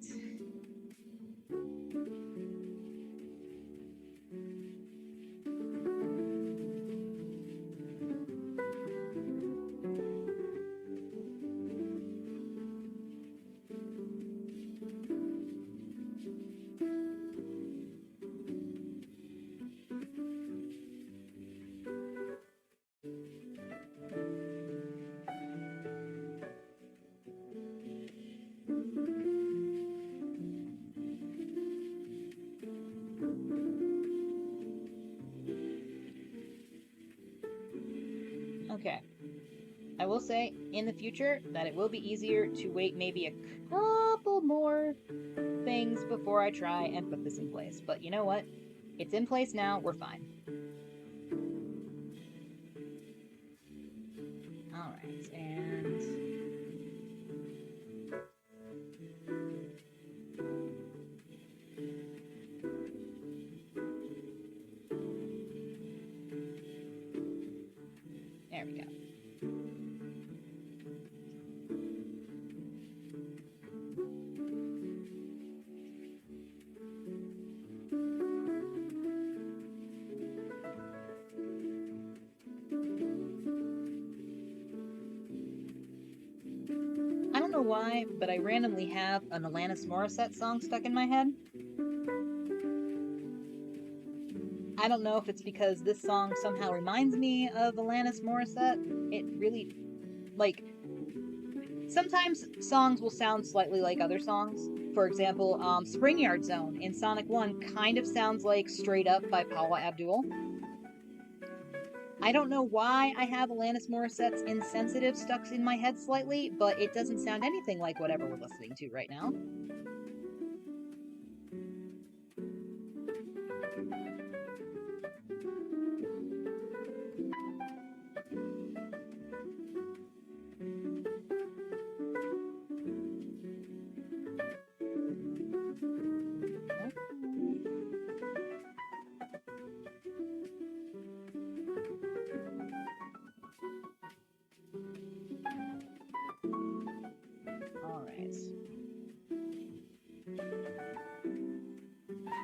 Okay. I will say in the future that it will be easier to wait maybe a couple more things before I try and put this in place. But you know what? It's in place now. We're fine. All right, and there we go. I don't know why, but I randomly have an Alanis Morissette song stuck in my head. I don't know if it's because this song somehow reminds me of Alanis Morissette. It really, like, sometimes songs will sound slightly like other songs. For example, Spring Yard Zone in Sonic 1 kind of sounds like Straight Up by Paula Abdul. I don't know why I have Alanis Morissette's Insensitive stuck in my head slightly, but it doesn't sound anything like whatever we're listening to right now.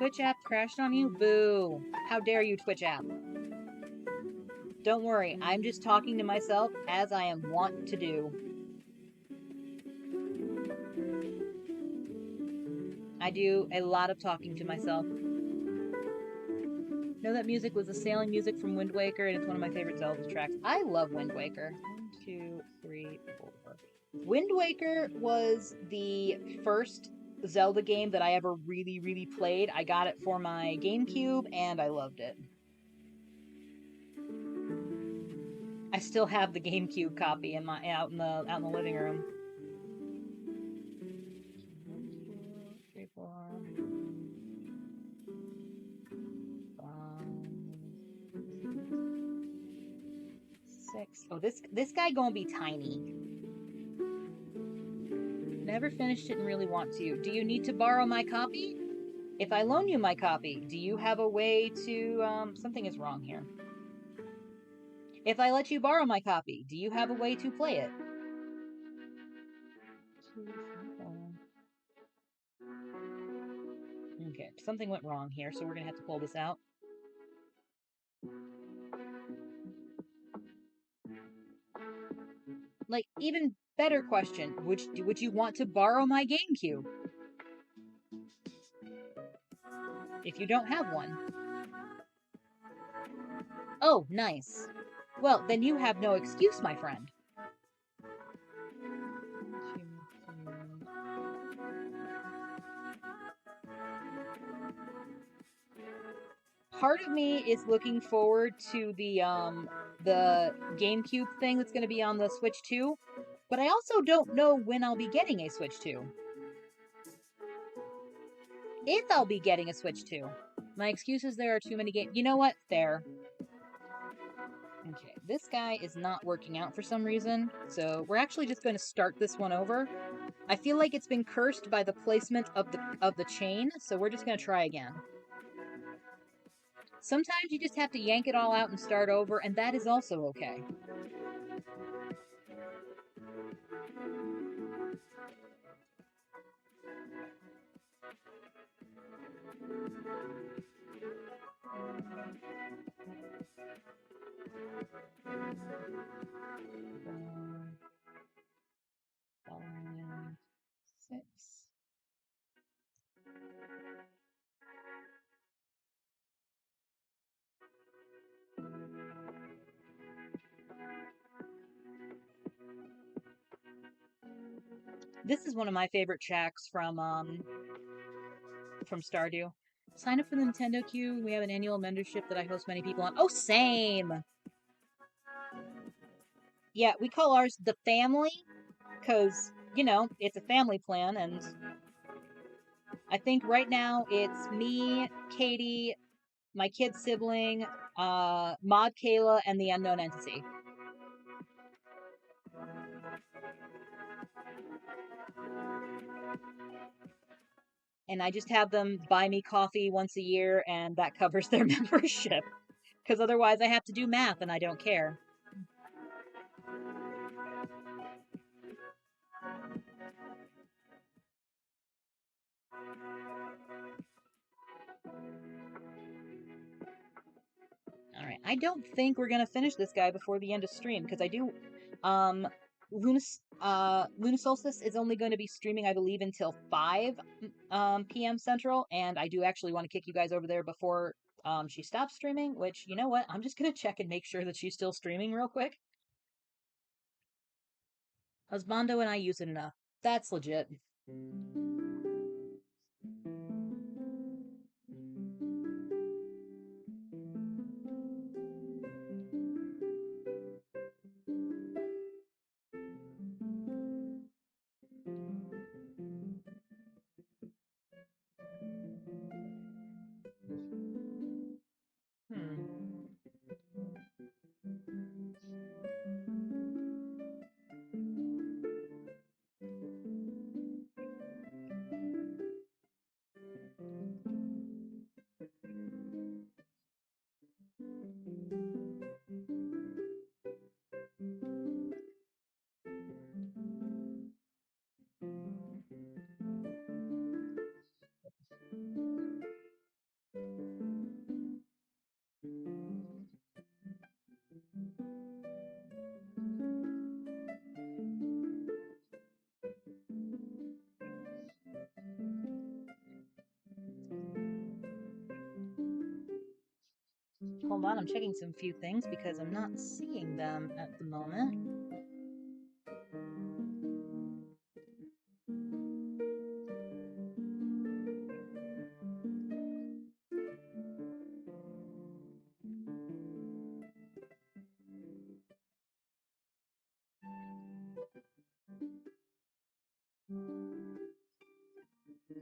Twitch app crashed on you? Boo. How dare you, Twitch app. Don't worry, I'm just talking to myself as I am wont to do. I do a lot of talking to myself. Know that music was the sailing music from Wind Waker, and it's one of my favorite Zelda tracks. I love Wind Waker. 1, 2, 3, 4. Wind Waker was the first Zelda game that I ever really, really played. I got it for my GameCube, and I loved it. I still have the GameCube copy in my out in the living room. 1, 2, 3, 4, 5, 6. Oh, this guy gonna be tiny. Never finished it and really want to. Do you need to borrow my copy? If I loan you my copy, do you have a way to something is wrong here. If I let you borrow my copy, do you have a way to play it? Okay, something went wrong here, so we're gonna have to pull this out. Like, even better question, would you want to borrow my GameCube? If you don't have one. Oh, nice. Well, then you have no excuse, my friend. Part of me is looking forward to the GameCube thing that's going to be on the Switch 2, but I also don't know when I'll be getting a Switch 2. If I'll be getting a Switch 2. My excuse is there are too many games. You know what? Fair. Okay, this guy is not working out for some reason, so we're actually just going to start this one over. I feel like it's been cursed by the placement of the chain, so we're just going to try again. Sometimes you just have to yank it all out and start over, and that is also okay. Five, 6. This is one of my favorite tracks from Stardew. Sign up for the Nintendo queue. We have an annual membership that I host many people on. Oh, same! Yeah, we call ours the family, because, you know, it's a family plan, and I think right now it's me, Katie, my kid sibling, Maud Kayla, and the unknown entity. And I just have them buy me coffee once a year, and that covers their membership. Because otherwise I have to do math, and I don't care. Alright, I don't think we're gonna finish this guy before the end of stream, because I do, Luna Solstice is only going to be streaming, I believe, until 5 p.m. Central, and I do actually want to kick you guys over there before she stops streaming, which, you know what, I'm just gonna check and make sure that she's still streaming real quick. Husbando and I use it enough. That's legit. Hold on, I'm checking some few things because I'm not seeing them at the moment.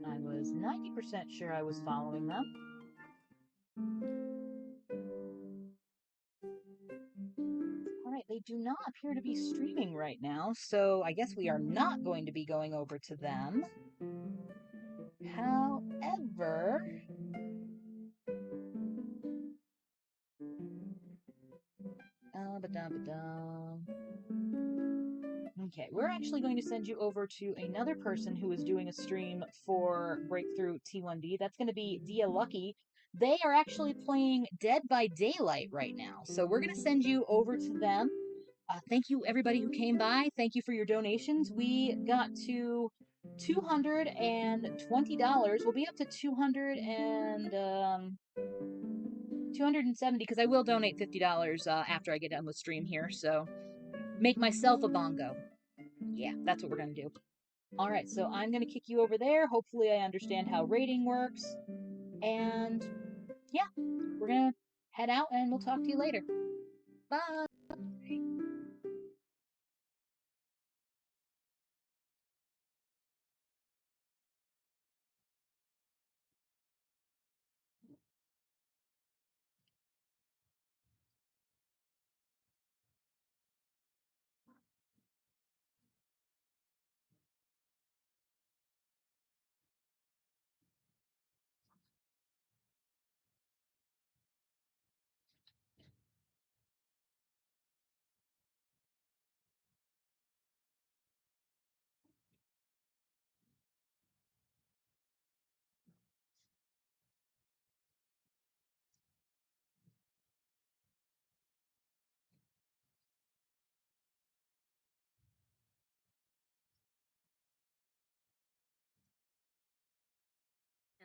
I was 90% sure I was following them. Alright, they do not appear to be streaming right now, so I guess we are not going to be going over to them. However, okay, we're actually going to send you over to another person who is doing a stream for Breakthrough T1D. That's going to be Dia Lucky. They are actually playing Dead by Daylight right now, so we're going to send you over to them. Thank you, everybody who came by. Thank you for your donations. We got to $220. We'll be up to 270 because I will donate $50 after I get done with stream here. So make myself a bongo. Yeah, that's what we're gonna do. All right, so I'm gonna kick you over there. Hopefully, I understand how rating works. And yeah, we're gonna head out and we'll talk to you later. Bye.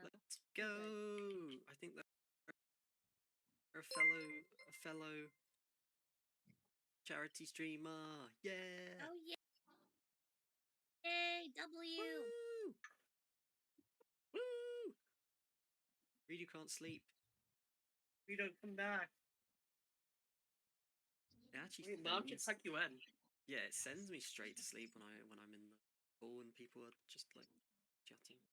Let's go. I think they're a fellow charity streamer. Yeah. Oh yeah. Yay, W. Woo! Woo! Read you can't sleep. We don't come back. It actually Wait, Mom can tuck you in. Yeah, it sends me straight to sleep when I'm in the pool and people are just like chatting.